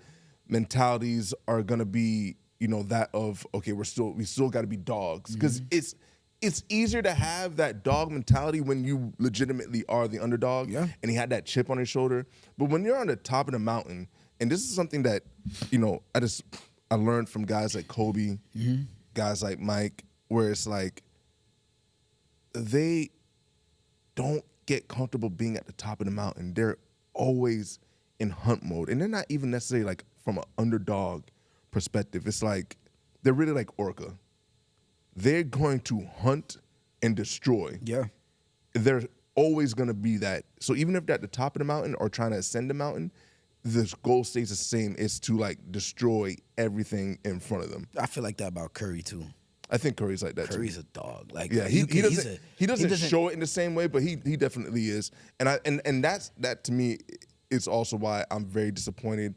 mentalities are gonna be, that of okay, we still got to be dogs, because it's easier to have that dog mentality when you legitimately are the underdog. Yeah. And he had that chip on his shoulder. But when you're on the top of the mountain, and this is something that I learned from guys like Kobe, guys like Mike, where it's like they don't get comfortable being at the top of the mountain. They're always in hunt mode. And they're not even necessarily like from an underdog perspective. It's like they're really like Orca. They're going to hunt and destroy. Yeah. They're always going to be that. So even if they're at the top of the mountain or trying to ascend the mountain, the goal stays the same. It's to like destroy everything in front of them. I feel like that about Curry too. I think Curry's like that Curry's too. a dog. Like he doesn't show it in the same way, but he definitely is. And that to me is also why I'm very disappointed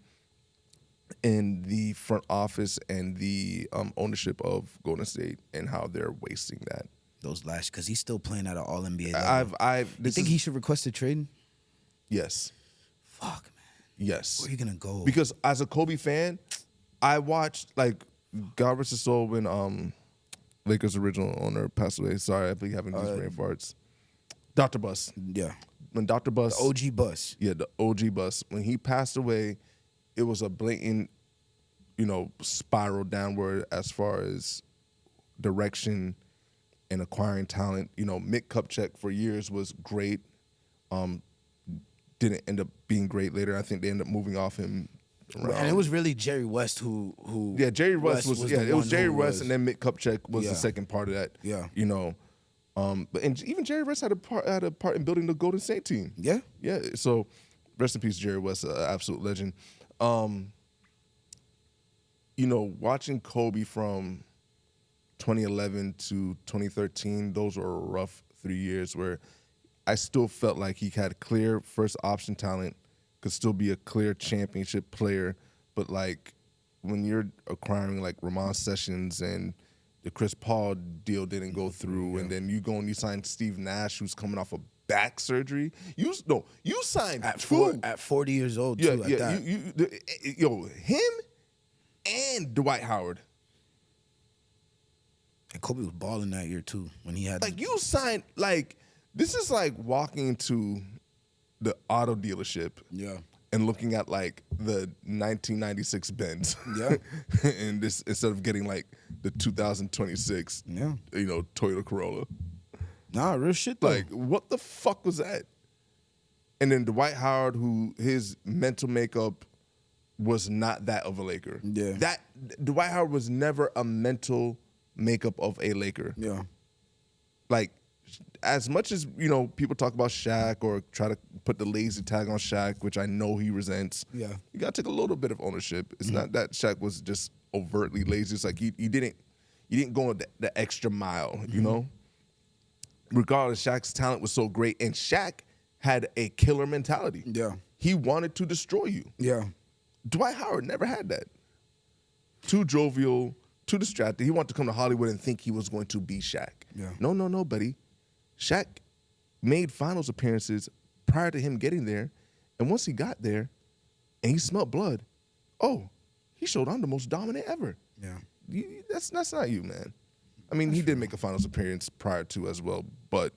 in the front office and the ownership of Golden State and how they're wasting that. Those last, because he's still playing at an All NBA level. You think he should request a trade? Yes. Fuck, man. Yes. Where are you gonna go? Because as a Kobe fan, I watched like God rest his soul when Lakers original owner passed away. Sorry, I be having these brain farts. Dr. Bus. Yeah. When Dr. Bus, The OG Bus. yeah, the OG Bus. When he passed away, it was a blatant, spiral downward as far as direction and acquiring talent. Mick Kupchak for years was great. Didn't end up being great later. I think they ended up moving off him. And it was really Jerry West who Yeah, Jerry West was it was Jerry West, and then Mick Kupchak was Yeah. the second part of that. Yeah. But and even Jerry West had a part in building the Golden State team. Yeah. Yeah. So rest in peace, Jerry West, absolute legend. Watching Kobe from 2011 to 2013, those were a rough 3 years where I still felt like he had clear first option talent, could still be a clear championship player, but like when you're acquiring like Ramon Sessions and the Chris Paul deal didn't go through, and then you go and you sign Steve Nash, who's coming off of back surgery. You signed At 40 years old too. At that. Him and Dwight Howard. And Kobe was balling that year too when he had Like you signed this is like walking into the auto dealership. Yeah. And looking at like the 1996 Benz. Yeah. And this instead of getting like the 2026 Toyota Corolla. Nah, real shit though. Like, what the fuck was that? And then Dwight Howard, who his mental makeup was not that of a Laker. Yeah. That Dwight Howard was never a mental makeup of a Laker. Yeah. Like, as much as, people talk about Shaq or try to put the lazy tag on Shaq, which I know he resents. Yeah. You gotta take a little bit of ownership. It's not that Shaq was just overtly lazy. It's like you didn't go the extra mile, Regardless, Shaq's talent was so great, and Shaq had a killer mentality. Yeah. He wanted to destroy you. Yeah. Dwight Howard never had that. Too jovial, too distracted. He wanted to come to Hollywood and think he was going to be Shaq. Yeah. No, buddy. Shaq made finals appearances prior to him getting there, and once he got there and he smelled blood, he showed I'm the most dominant ever. Yeah. That's not you, man. I mean, he did make a finals appearance prior to as well, but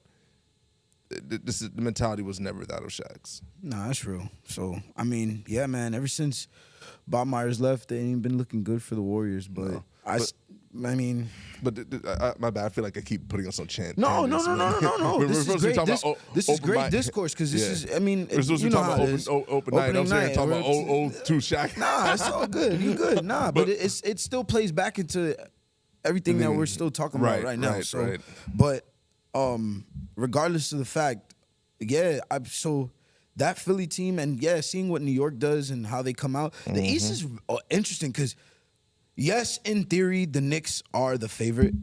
the mentality was never that of Shaq's. Nah, that's real. So, I mean, yeah, man, ever since Bob Myers left, they ain't been looking good for the Warriors, but No. I mean... But my bad, I feel like I keep putting us on chant. No. We're This is supposed to great. talk about This is open great mic. discourse because this is, I mean, We're supposed to you know talk how about it is. open night. I'm saying talk about old to Shaq. Nah, it's all good. You good. Nah, but it still plays back into everything that we're still talking about right now. Right. But regardless of the fact, so that Philly team and seeing what New York does and how they come out, the East is interesting because yes, in theory, the Knicks are the favorite,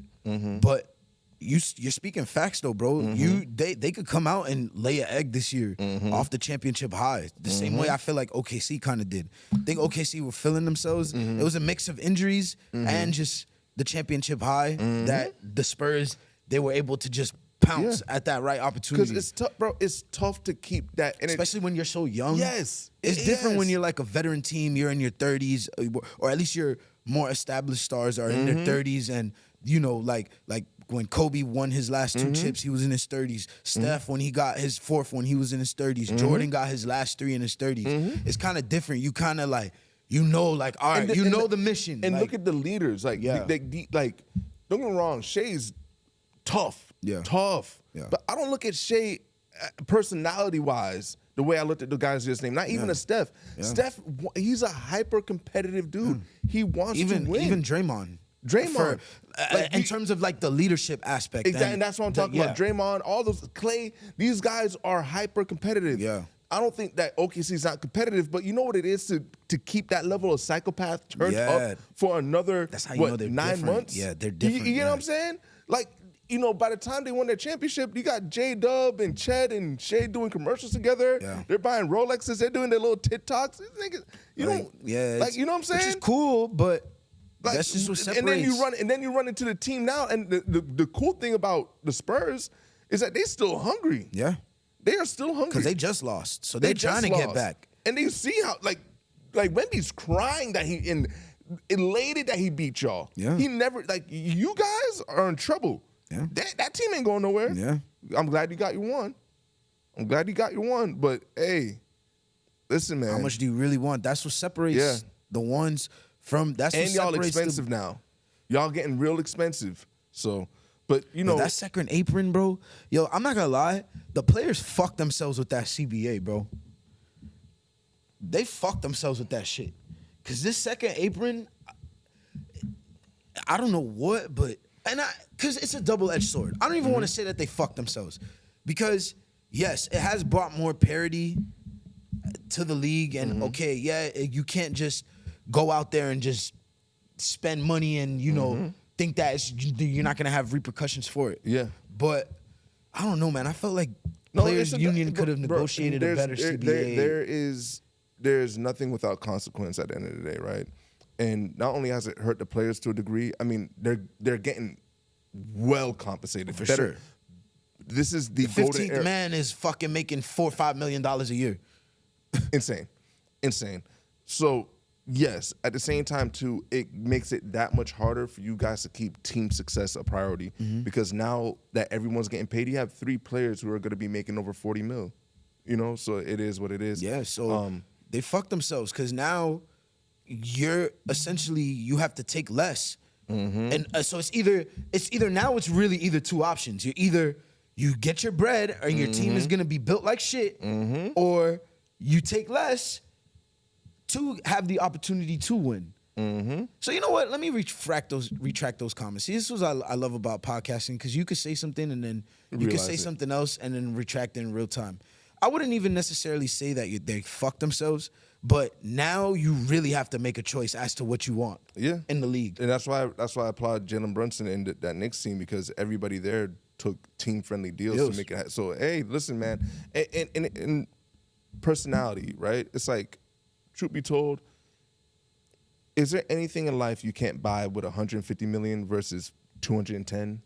but you're speaking facts though, bro. They could come out and lay an egg this year off the championship high. The same way I feel like OKC kind of did. I think OKC were feeling themselves. It was a mix of injuries and just the championship high that the Spurs, they were able to just pounce at that right opportunity. Because it's tough, bro. It's tough to keep that, and especially when you're so young. Yes, it's different when you're like a veteran team. You're in your 30s, or at least your more established stars are in their 30s, and like when Kobe won his last two chips, he was in his 30s. Steph, when he got his fourth one, he was in his 30s. Jordan got his last three in his 30s. It's kind of different. You kind of like, all right, the mission. And like, look at the leaders. Like, like, don't get me wrong, Shea's tough. Yeah. Tough. Yeah. But I don't look at Shea personality-wise the way I looked at the guys just named. Not even a Steph. Yeah. Steph, he's a hyper-competitive dude. He wants to win. Even Draymond. In terms of like the leadership aspect. Exactly, and that's what I'm talking about. Draymond, all those, Clay, these guys are hyper-competitive. Yeah. I don't think that OKC is not competitive, but you know what it is to keep that level of psychopath turned up for another, that's how you know they're 9 different. months? Yeah, they're different. You know what I'm saying? Like, by the time they won their championship, you got J-Dub and Chet and Shea doing commercials together. Yeah. They're buying Rolexes. They're doing their little TikToks. These niggas, you know what I'm saying? Which is cool, but that's just what separates. And then you run into the team now. And the cool thing about the Spurs is that they're still hungry. Yeah. They are still hungry. Because they just lost. So they're trying to get back. And they see how, like Wemby's crying that elated that he beat y'all. Yeah. He never, you guys are in trouble. Yeah. That team ain't going nowhere. Yeah. I'm glad you got your one. But hey, listen, man. How much do you really want? That's what separates the ones from. That's what and y'all separates expensive now. Y'all getting real expensive. So, but you know that second apron, bro. Yo, I'm not gonna lie. The players fucked themselves with that CBA, bro. They fucked themselves with that shit. Cause this second apron, I don't know what, but cause it's a double-edged sword. I don't even want to say that they fucked themselves, because yes, it has brought more parity to the league, and okay, yeah, you can't just go out there and just spend money and think that you're not gonna have repercussions for it. Yeah, but I don't know, man. I felt like players' union could have negotiated a better CBA. There's nothing without consequence at the end of the day, right? And not only has it hurt the players to a degree, I mean, they're getting well compensated. For sure. This is the 15th man is fucking making $4 or $5 million a year. Insane. So, yes, at the same time, too, it makes it that much harder for you guys to keep team success a priority, because now that everyone's getting paid, you have 3 players who are going to be making over 40 mil. So it is what it is. Yeah, so they fucked themselves, because now you have to take less. And so it's either now it's really either 2 options. You get your bread and your team is going to be built like shit, or you take less to have the opportunity to win. So you know what? Let me retract those comments. See, this is what I love about podcasting, because you could say something and then you could say something else and then retract it in real time. I wouldn't even necessarily say that they fucked themselves, but now you really have to make a choice as to what you want in the league. And that's why I applaud Jalen Brunson and that Knicks team, because everybody there took team-friendly deals to make it happen. So, hey, listen, man, and personality, right? It's like, truth be told, is there anything in life you can't buy with $150 million versus 210?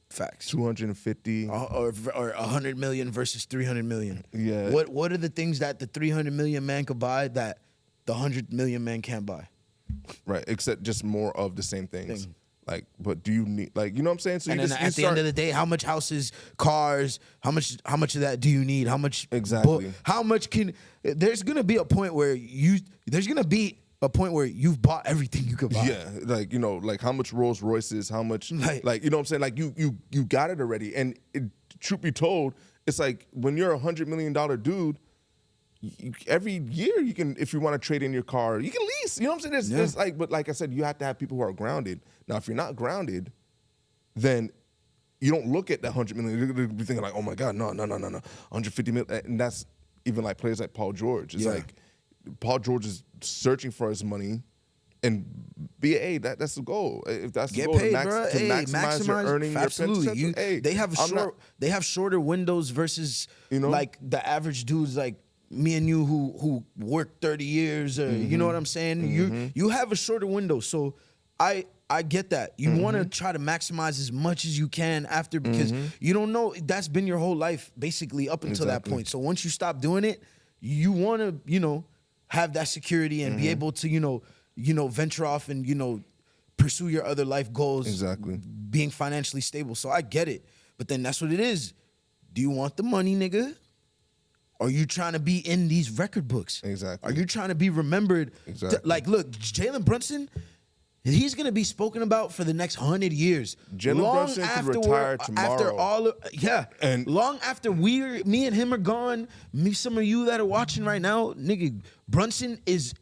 Facts. 250 or 100 million versus 300 million. Yeah. What are the things that the 300 million man could buy that the 100 million man can't buy? Right, except just more of the same things. Like, but do you need, like, you know what I'm saying? So and then at the end of the day, how much houses, cars, how much of that do you need? How much how much there's gonna be a point where you've bought everything you could buy. Yeah, like how much Rolls Royces, how much like you know what I'm saying? Like you got it already. And truth be told, it's like when you're $100 million dude, every year you can, if you want to trade in your car, you can lease. You know what I'm saying? There's like, but like I said, you have to have people who are grounded. Now, if you're not grounded, then you don't look at that $100 million. You're be thinking like, oh my God, no, 150 million. And that's even like players like Paul George. It's like Paul George is searching for his money, and that's the goal. If that's the goal, paid, to maximize your earning, absolutely. Your They have shorter windows versus like the average dudes like me and you who work 30 years, or you know what I'm saying? You have a shorter window, so I get that. You want to try to maximize as much as you can after, because you don't know, that's been your whole life basically up until that point. So once you stop doing it, you want to have that security and be able to venture off and pursue your other life goals. Exactly. Being financially stable. So I get it, but then that's what it is. Do you want the money, nigga? Are you trying to be in these record books? Exactly. Are you trying to be remembered? Exactly. Like, look, Jalen Brunson, he's going to be spoken about for the next 100 years. Jalen Brunson could retire tomorrow. And long after me and him are gone, some of you that are watching right now, nigga, Brunson is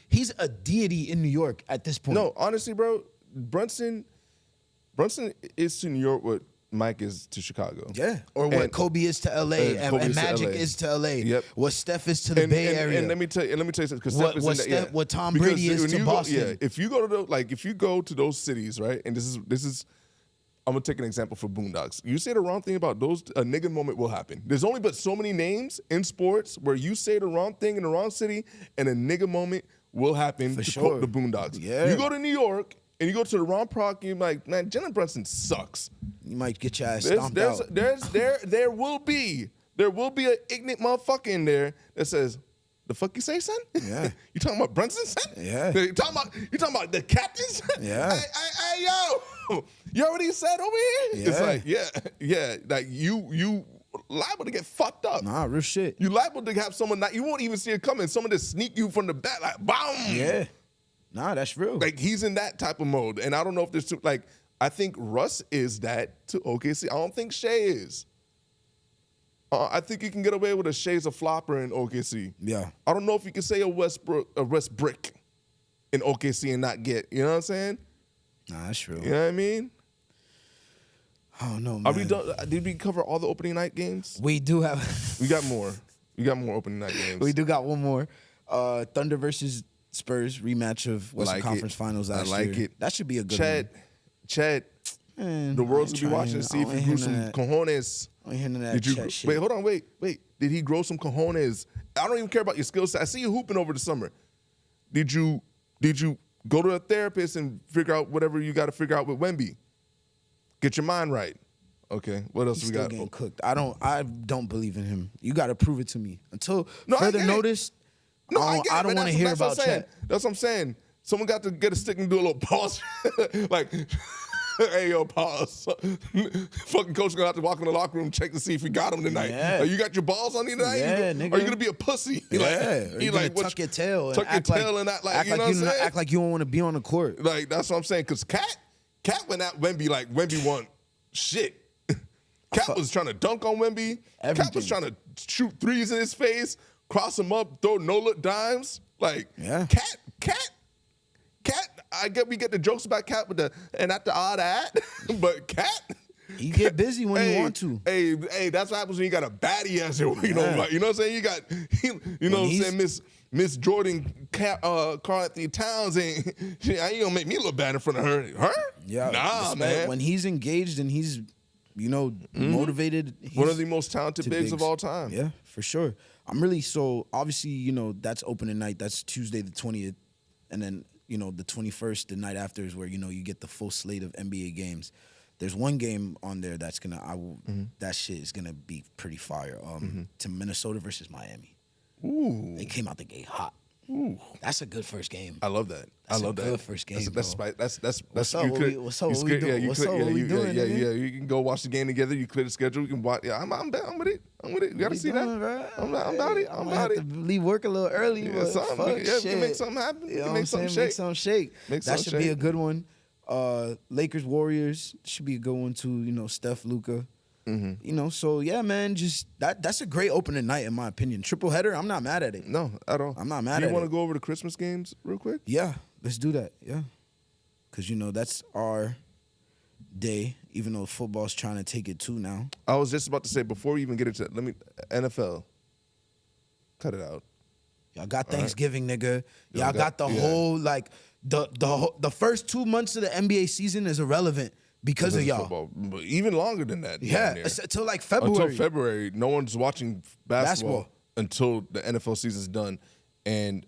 he's a deity in New York at this point. No, honestly, bro, Brunson is to New York what Mike is to Chicago. Yeah. Or what Kobe is to LA and Magic is to LA. Yep. What Steph is to the Bay Area. And let me tell you something, because Steph is in that. What Tom Brady is to Boston. If you go to those cities, right? And this is I'm gonna take an example for Boondocks. You say the wrong thing about those, a nigga moment will happen. There's only but so many names in sports where you say the wrong thing in the wrong city and a nigga moment will happen to quote the Boondocks. Yeah. You go to New York and you go to the wrong park, and you're like, man, Jalen Brunson sucks. You might get your ass stomped out. There will be an ignorant motherfucker in there that says, The fuck you say, son? Yeah. You talking about Brunson, son? Yeah. You talking about the captains? Yeah. Hey, yo, you already said over here. Yeah. It's like, yeah, like you liable to get fucked up. Nah, real shit. You liable to have someone that you won't even see it coming. Someone to sneak you from the back, like, boom. Yeah. Nah, that's real. Like, he's in that type of mode. And I don't know if there's two, like, I think Russ is that to OKC. I don't think Shea is. I think you can get away with a Shea's a flopper in OKC. Yeah. I don't know if you can say a Westbrook in OKC and not get, you know what I'm saying? Nah, that's true. You know what I mean? I don't know, man. Are we done? Did we cover all the opening night games? We do have. We got more. We got more opening night games. We do got one more. Thunder versus Spurs rematch of Western like Conference it. Finals last I like year. it. That should be a good Chet, one. the world's gonna be watching to see if he grew some cojones. I ain't hearing that Did you Chet shit. wait? Hold on, wait. Did he grow some cojones? I don't even care about your skill set. I see you hooping over the summer. Did you go to a therapist and figure out whatever you got to figure out with Wemby? Get your mind right. Okay, what else He's we still got? getting cooked. I don't believe in him. You got to prove it to me. Until I further get it. notice, No, I don't want to hear that's what about I'm saying. Chet. That's what I'm saying. Someone got to get a stick and do a little pause. Like, hey, yo, pause. Fucking coach gonna have to walk in the locker room, check to see if he got him tonight. Yeah. Like, you got your balls on you tonight? Yeah, Are nigga. you gonna be a pussy? Yeah, or you gonna tuck your tail and act like you know what I'm saying? act like you don't want to be on the court. Like, that's what I'm saying. Because Cat went at Wemby like Wemby won shit. Cat was trying to dunk on Wemby. Cat was trying to shoot threes in his face, cross him up, throw no-look dimes. Like, Yeah. Cat. I get we get the jokes about Cat with the and at the odd at, but Cat. He get busy when he want to. Hey, that's what happens when you got a baddie ass here. You know, Yeah. like, you know what I'm saying? You know what I'm saying? Miss Jordan, Carl Anthony Towns ain't gonna make me look bad in front of her. Her? Yeah, Nah, man. When he's engaged and he's, motivated. He's One of the most talented to bigs of all time. Yeah, for sure. I'm really obviously, that's opening night. That's Tuesday the 20th. And then, the 21st, the night after is where, you get the full slate of NBA games. There's one game on there that's that shit is gonna be pretty fire. To Minnesota versus Miami. Ooh. They came out the gate hot. Ooh. That's a good first game. I love that. That's I love a that. good first game, That's bro. What's up? What's up? What we doing? What's up? What we doing, Yeah. nigga? You can go watch the game together. You clear the schedule. You can watch. Yeah, I'm with it. You gotta see that. I'm about it. I'm about it. Leave work a little early. Yeah, but something. fuck Yeah, we shit. can make something happen. You We know can what I'm make something saying? shake. Make something shake. Make That something should be shake. a good one. Lakers Warriors should be a good one too. Steph, Luka. So yeah, man, just that's a great opening night in my opinion. Triple header, I'm not mad at it. No, at all. I'm not mad Do at you want it. to go over the Christmas games real quick? Yeah, let's do that. Yeah, because that's our day. Even though football's trying to take it too now. I was just about to say before we even get into NFL. Cut it out. Y'all got Thanksgiving, nigga. Y'all Y'all got the whole the first 2 months of the NBA season is irrelevant because of y'all. Football. But even longer than that. Yeah, damn near. until like February. Until February, no one's watching basketball until the NFL season's done. And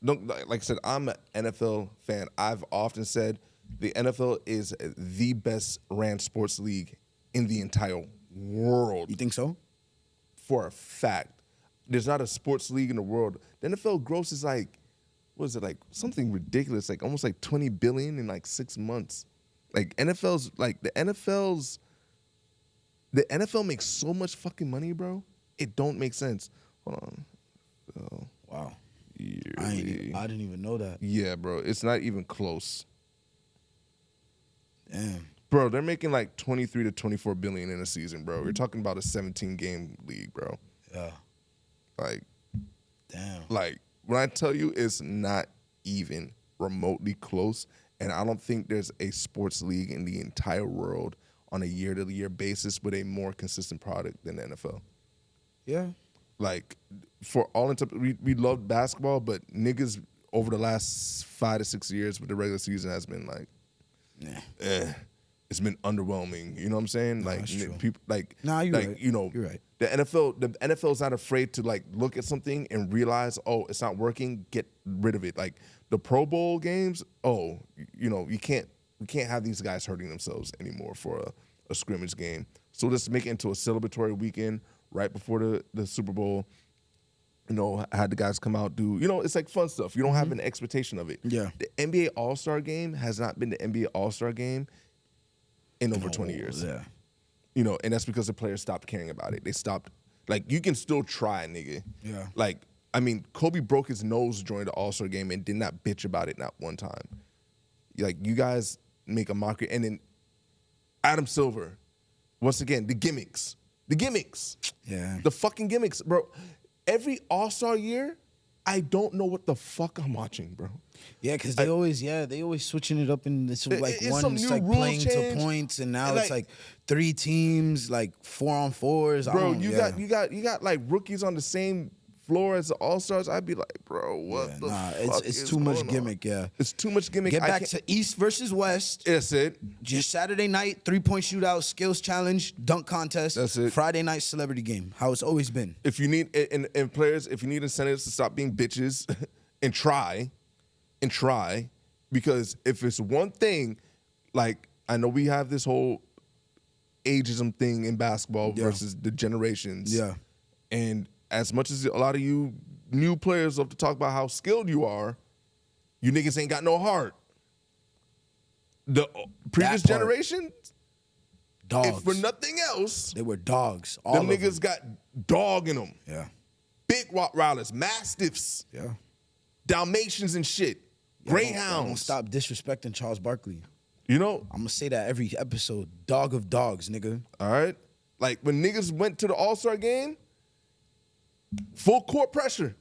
like I said, I'm an NFL fan. I've often said the NFL is the best ran sports league in the entire world. You think so? For a fact. There's not a sports league in the world. The NFL grosses what is it, something ridiculous, almost 20 billion in 6 months. The NFL makes so much fucking money, bro. It don't make sense. Hold on. Wow. Yearly. I didn't even know that. Yeah, bro. It's not even close. Damn. Bro, they're making 23 to 24 billion in a season, bro. You're talking about a 17-game league, bro. Yeah. Damn. When I tell you it's not even remotely close, and I don't think there's a sports league in the entire world on a year-to-year basis with a more consistent product than the NFL. Yeah. For all intents, we love basketball, but niggas over the last 5 to 6 years with the regular season has been it's been underwhelming. You know what I'm saying? that's true. People you're right. You're right. The NFL's not afraid to look at something and realize, oh, it's not working, get rid of it. The Pro Bowl games, we can't have these guys hurting themselves anymore for a scrimmage game. So let's make it into a celebratory weekend right before the Super Bowl. had the guys come out, do, it's like fun stuff. You don't have an expectation of it. Yeah. The NBA All-Star game has not been the NBA All-Star game in over 20 years. Yeah. And that's because the players stopped caring about it. They stopped, like, you can still try, nigga. Yeah. Like, I mean, Kobe broke his nose during the All-Star game and did not bitch about it not one time. Like, you guys make a mockery. And then Adam Silver, once again, the gimmicks. The gimmicks. Yeah. The fucking gimmicks, bro. Every All-Star year, I don't know what the fuck I'm watching, bro. Yeah, because they always switching it up, and it's like it's like rule playing change. to points, and now And it's like 3 teams, like 4-on-4s. Bro, you got like rookies on the same floor as the All-Stars. I'd be like, bro, what the fuck it's is too much going on? gimmick. Yeah, It's too much gimmick. get back to East versus West. That's it. Just Saturday night, 3-point shootout, skills challenge, dunk contest. That's it. Friday night celebrity game. How it's always been. If you need and players, if you need incentives to stop being bitches and try, because if it's one thing, like, I know we have this whole ageism thing in basketball versus the generations. Yeah. And as much as a lot of you new players love to talk about how skilled you are, you niggas ain't got no heart. The previous That part. generation, Dogs. if for nothing else, They were dogs. All them of niggas got dog in them. Yeah. Big Rottweilers, Mastiffs, Yeah. Dalmatians and shit, Greyhounds. Don't stop disrespecting Charles Barkley. You know, I'm gonna say that every episode. Dog of dogs, nigga. all right? Like, when niggas went to the All-Star game, full court pressure.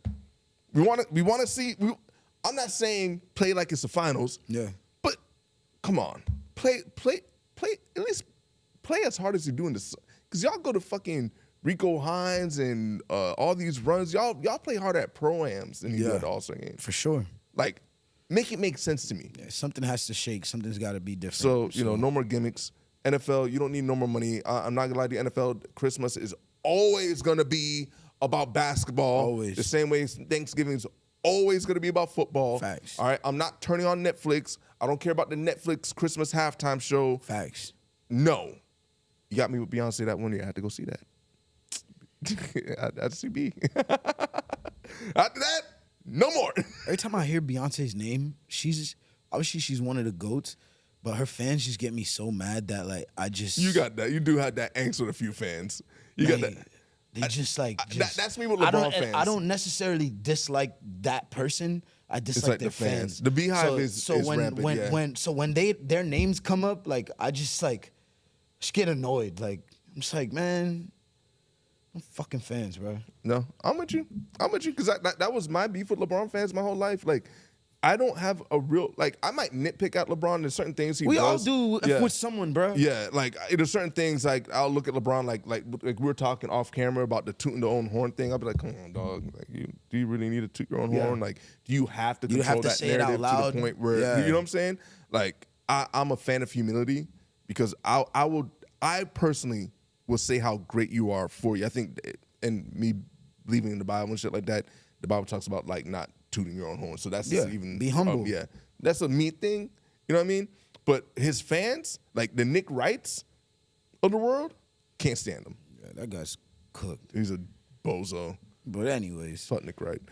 We want to see. I'm not saying play like it's the finals. Yeah. But come on, play. At least play as hard as you're doing this, because y'all go to fucking Rico Hines and all these runs. Y'all play harder at pro-ams than you do at the All-Star game. For sure. Like, make it make sense to me. Yeah, something has to shake. Something's got to be different. So no more gimmicks. NFL, you don't need no more money. I'm not gonna lie to you. NFL Christmas is always gonna be about basketball. Always. The same way Thanksgiving is always gonna be about football. Facts. All right. I'm not turning on Netflix. I don't care about the Netflix Christmas halftime show. Facts. No. You got me with Beyonce that one year. I had to go see that. I had to see B. After that, no more. Every time I hear Beyonce's name, she's one of the GOATs, but her fans just get me so mad that, like, I just... You got that. You do have that angst with a few fans. You got that. They That's me with LeBron fans. I don't necessarily dislike that person. I dislike like their the fans. fans. The Beehive is rampant, when their names come up, like, I just get annoyed. Like, I'm just like, man, I'm fucking fans, bro. No, I'm with you because that was my beef with LeBron fans my whole life. Like, I don't have a real, like, I might nitpick at LeBron. There's certain things he does. We all do with someone, bro. Yeah, like, there's certain things, like, I'll look at LeBron, like we were talking off camera about the tooting the own horn thing. I'll be like, come on, dog. Like, do you really need to toot your own horn? Like, do you have to control that say it narrative out loud? to the point where, you know what I'm saying? Like, I'm a fan of humility because I personally will say how great you are for you. I think, and me believing in the Bible and shit like that, the Bible talks about, like, not tooting your own horn. So that's even be humble. That's a me thing. You know what I mean? But his fans, like the Nick Wrights of the world, can't stand him. Yeah, that guy's cooked. He's a bozo. But anyways, Fuck Nick Wright.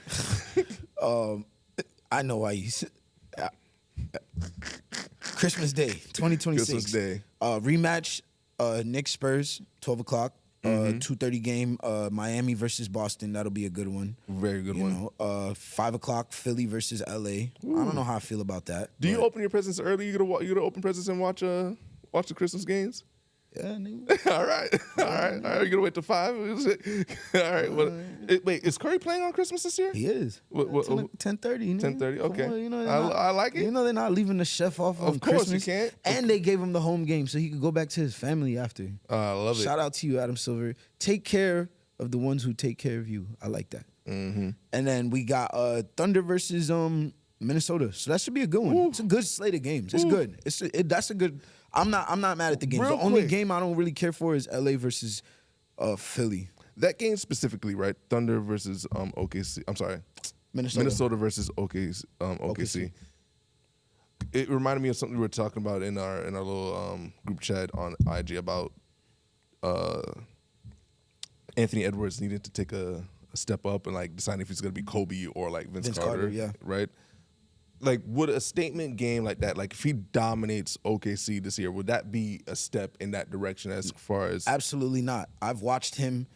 I know why you. Christmas Day, 2026. Christmas Day. Rematch. Knicks Spurs, 12 o'clock. 2:30 game. Miami versus Boston. That'll be a good one. Very good one. 5 o'clock. Philly versus LA. I don't know how I feel about that. Do you open your presents early? You gonna open presents and watch the Christmas games? Yeah, nigga. All right. You gonna wait till 5? All right. Wait, is Curry playing on Christmas this year? He is. 10:30. 10:30. Okay. Well, I like it. You know they're not leaving the chef off on course Christmas. you can't. And they gave him the home game so he could go back to his family after. I love it. Shout out to you, Adam Silver. Take care of the ones who take care of you. I like that. Mm-hmm. And then we got Thunder versus Minnesota. So that should be a good one. It's a good slate of games. It's good. That's a good. I'm not mad at the games. Real the only quick. game I don't really care for is LA versus Philly. That game specifically, right? Thunder versus OKC. I'm sorry, Minnesota versus OKC. It reminded me of something we were talking about in our little group chat on IG about Anthony Edwards needed to take a a step up and like deciding if he's gonna be Kobe or like Vince Carter, yeah. right? Like, would a statement game like that, like if he dominates OKC this year, would that be a step in that direction as far as? Absolutely not. I've watched him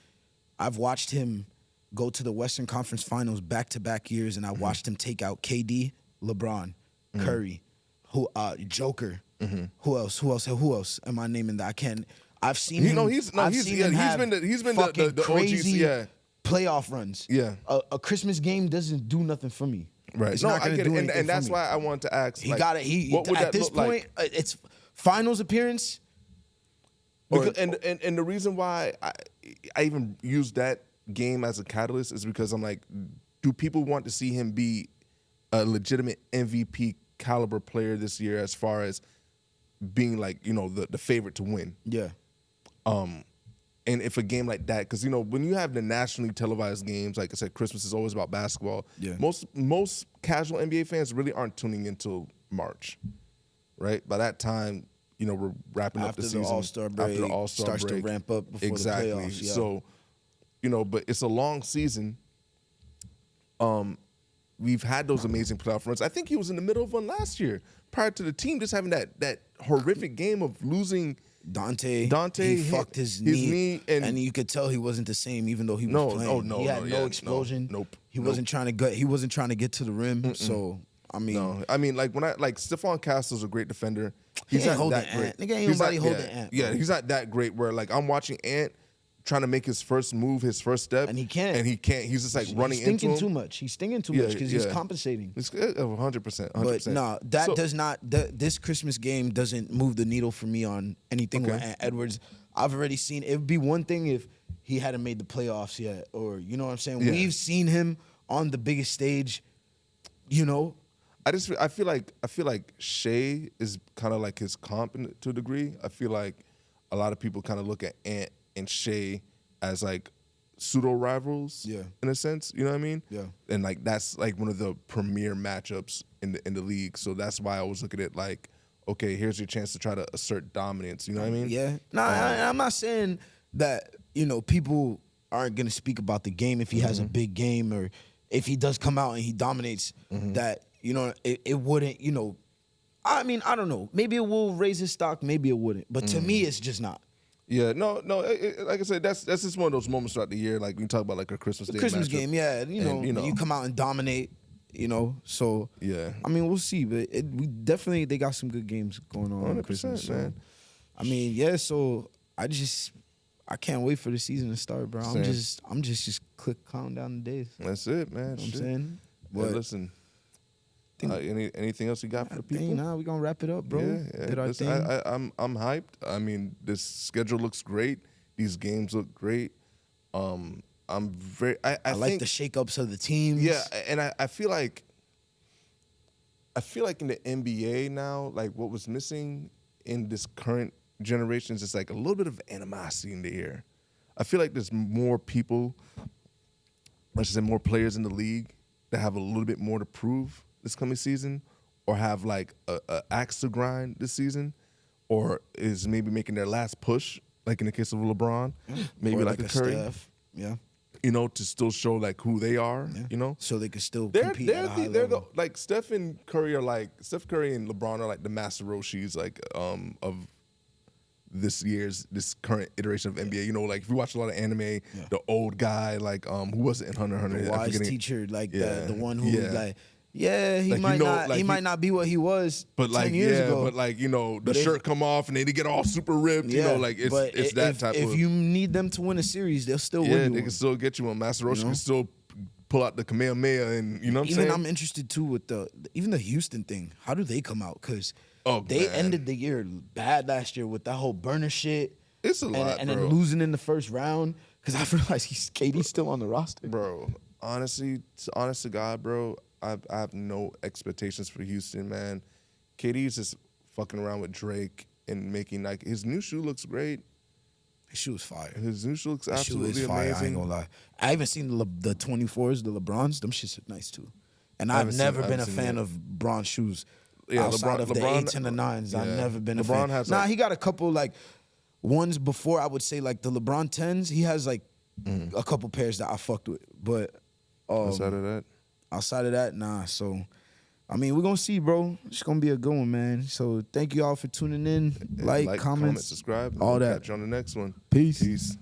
go to the Western Conference Finals back-to-back years, and I watched him take out KD, LeBron, Curry, Joker. Who else am I naming that? I can't. I've seen him. He's been the crazy OGs, playoff runs. Yeah. A Christmas game doesn't do nothing for me. Right. It's No, not I gonna get do it, anything and that's for me. why I wanted to ask. He like, got it. what would At that this look point, like? it's finals appearance. And the reason why I even use that game as a catalyst is because I'm like, do people want to see him be a legitimate MVP caliber player this year as far as being like, you know, the favorite to win? Yeah. And if a game like that, because, you know, when you have the nationally televised games, like I said, Christmas is always about basketball. Yeah. Most casual NBA fans really aren't tuning until March, right? By that time, you know, we're wrapping up the season. All-Star break, After the All-Star starts break. to ramp up before the playoffs. Yeah. So, you know, but it's a long season. We've had those amazing playoff runs. I think he was in the middle of one last year, prior to the team just having that horrific game of losing. Dante, he fucked his knee, and you could tell he wasn't the same, even though he was playing. He had no explosion. Nope. He wasn't trying to get. He wasn't trying to get to the rim. So I mean, like Stephon Castle's a great defender. He's not that great. Nigga ain't nobody holding Ant. Yeah, he's not that great. Where like I'm watching Ant trying to make his first move, his first step, and he can't. He's just like running into him. He's stinging too much because he's compensating. It's 100%. But no, that does not. This Christmas game doesn't move the needle for me on anything with Ant Edwards. I've already seen. It would be one thing if he hadn't made the playoffs yet, or you know what I'm saying. Yeah. We've seen him on the biggest stage. You know. I feel like Shea is kind of like his comp to a degree. I feel like a lot of people kind of look at Ant and Shea as like pseudo rivals, in a sense. You know what I mean? Yeah. And like that's like one of the premier matchups in the league. So that's why I always look at it like, okay, here's your chance to try to assert dominance. You know what I mean? Yeah. No, I'm not saying that people aren't gonna speak about the game if he has a big game or if he does come out and he dominates. That it wouldn't. I mean, I don't know. Maybe it will raise his stock. Maybe it wouldn't. But to me, it's just not. Yeah, no. Like I said, that's just one of those moments throughout the year. Like we talk about like a Christmas Day Christmas matchup. game, yeah. You come out and dominate. So yeah. I mean, we'll see, but they got some good games going on. 100%, Christmas, man. I mean, yeah. So I can't wait for the season to start, bro. Same. I'm just counting down the days. That's it, man. You know what I'm saying? But listen. Anything else you got for the people? Nah, we gonna wrap it up, bro. Yeah. Did our thing. I'm hyped. I mean, this schedule looks great. These games look great. I'm very. I like think the shakeups of the teams. Yeah, and I feel like in the NBA now, like what was missing in this current generation is just like a little bit of animosity in the air. I feel like there's more people, I should say more players in the league that have a little bit more to prove this coming season, or have like a axe to grind this season, or is maybe making their last push, like in the case of LeBron, maybe or like a Curry, Steph. Yeah. To still show like who they are, so they could still they're compete at a high they're level. like Steph and Curry are like Steph Curry and LeBron are like the Master Roshis like of this current iteration of NBA. Like if you watch a lot of anime, the old guy like who was it in Hunter x Hunter? The wise teacher, like the one who like. He like, might not be what he was, but 10 years ago. But like the shirt come off and they get all super ripped. Like it's that type of. If you need them to win a series, they'll still win. Yeah, they can still get you one. Master Roshi can still pull out the Kamehameha, and you know what I'm saying. I'm interested too with even the Houston thing. How do they come out? Because they man. ended the year bad last year with that whole burner shit. It's a lot, and bro. then losing in the first round. Because I realized KD's still on the roster, bro. Honest to God, bro. I have no expectations for Houston, man. KD's just fucking around with Drake and making like his new shoe looks great. His shoe is fire. His new shoe looks absolutely shoe is fire, amazing. I ain't gonna lie. I haven't seen the 24s, the LeBrons. Them shits are nice too. And I've never been a fan of Bron shoes. Yeah, outside of the LeBron, 8s and the 9s. yeah. I've never been a LeBron fan. has he got a couple like ones before. I would say like the LeBron 10s. He has like a couple pairs that I fucked with. But outside of that, nah. So, I mean, we're going to see, bro. It's going to be a good one, man. So, thank you all for tuning in. Like, comment, subscribe. all We'll that. catch you on the next one. Peace. Peace.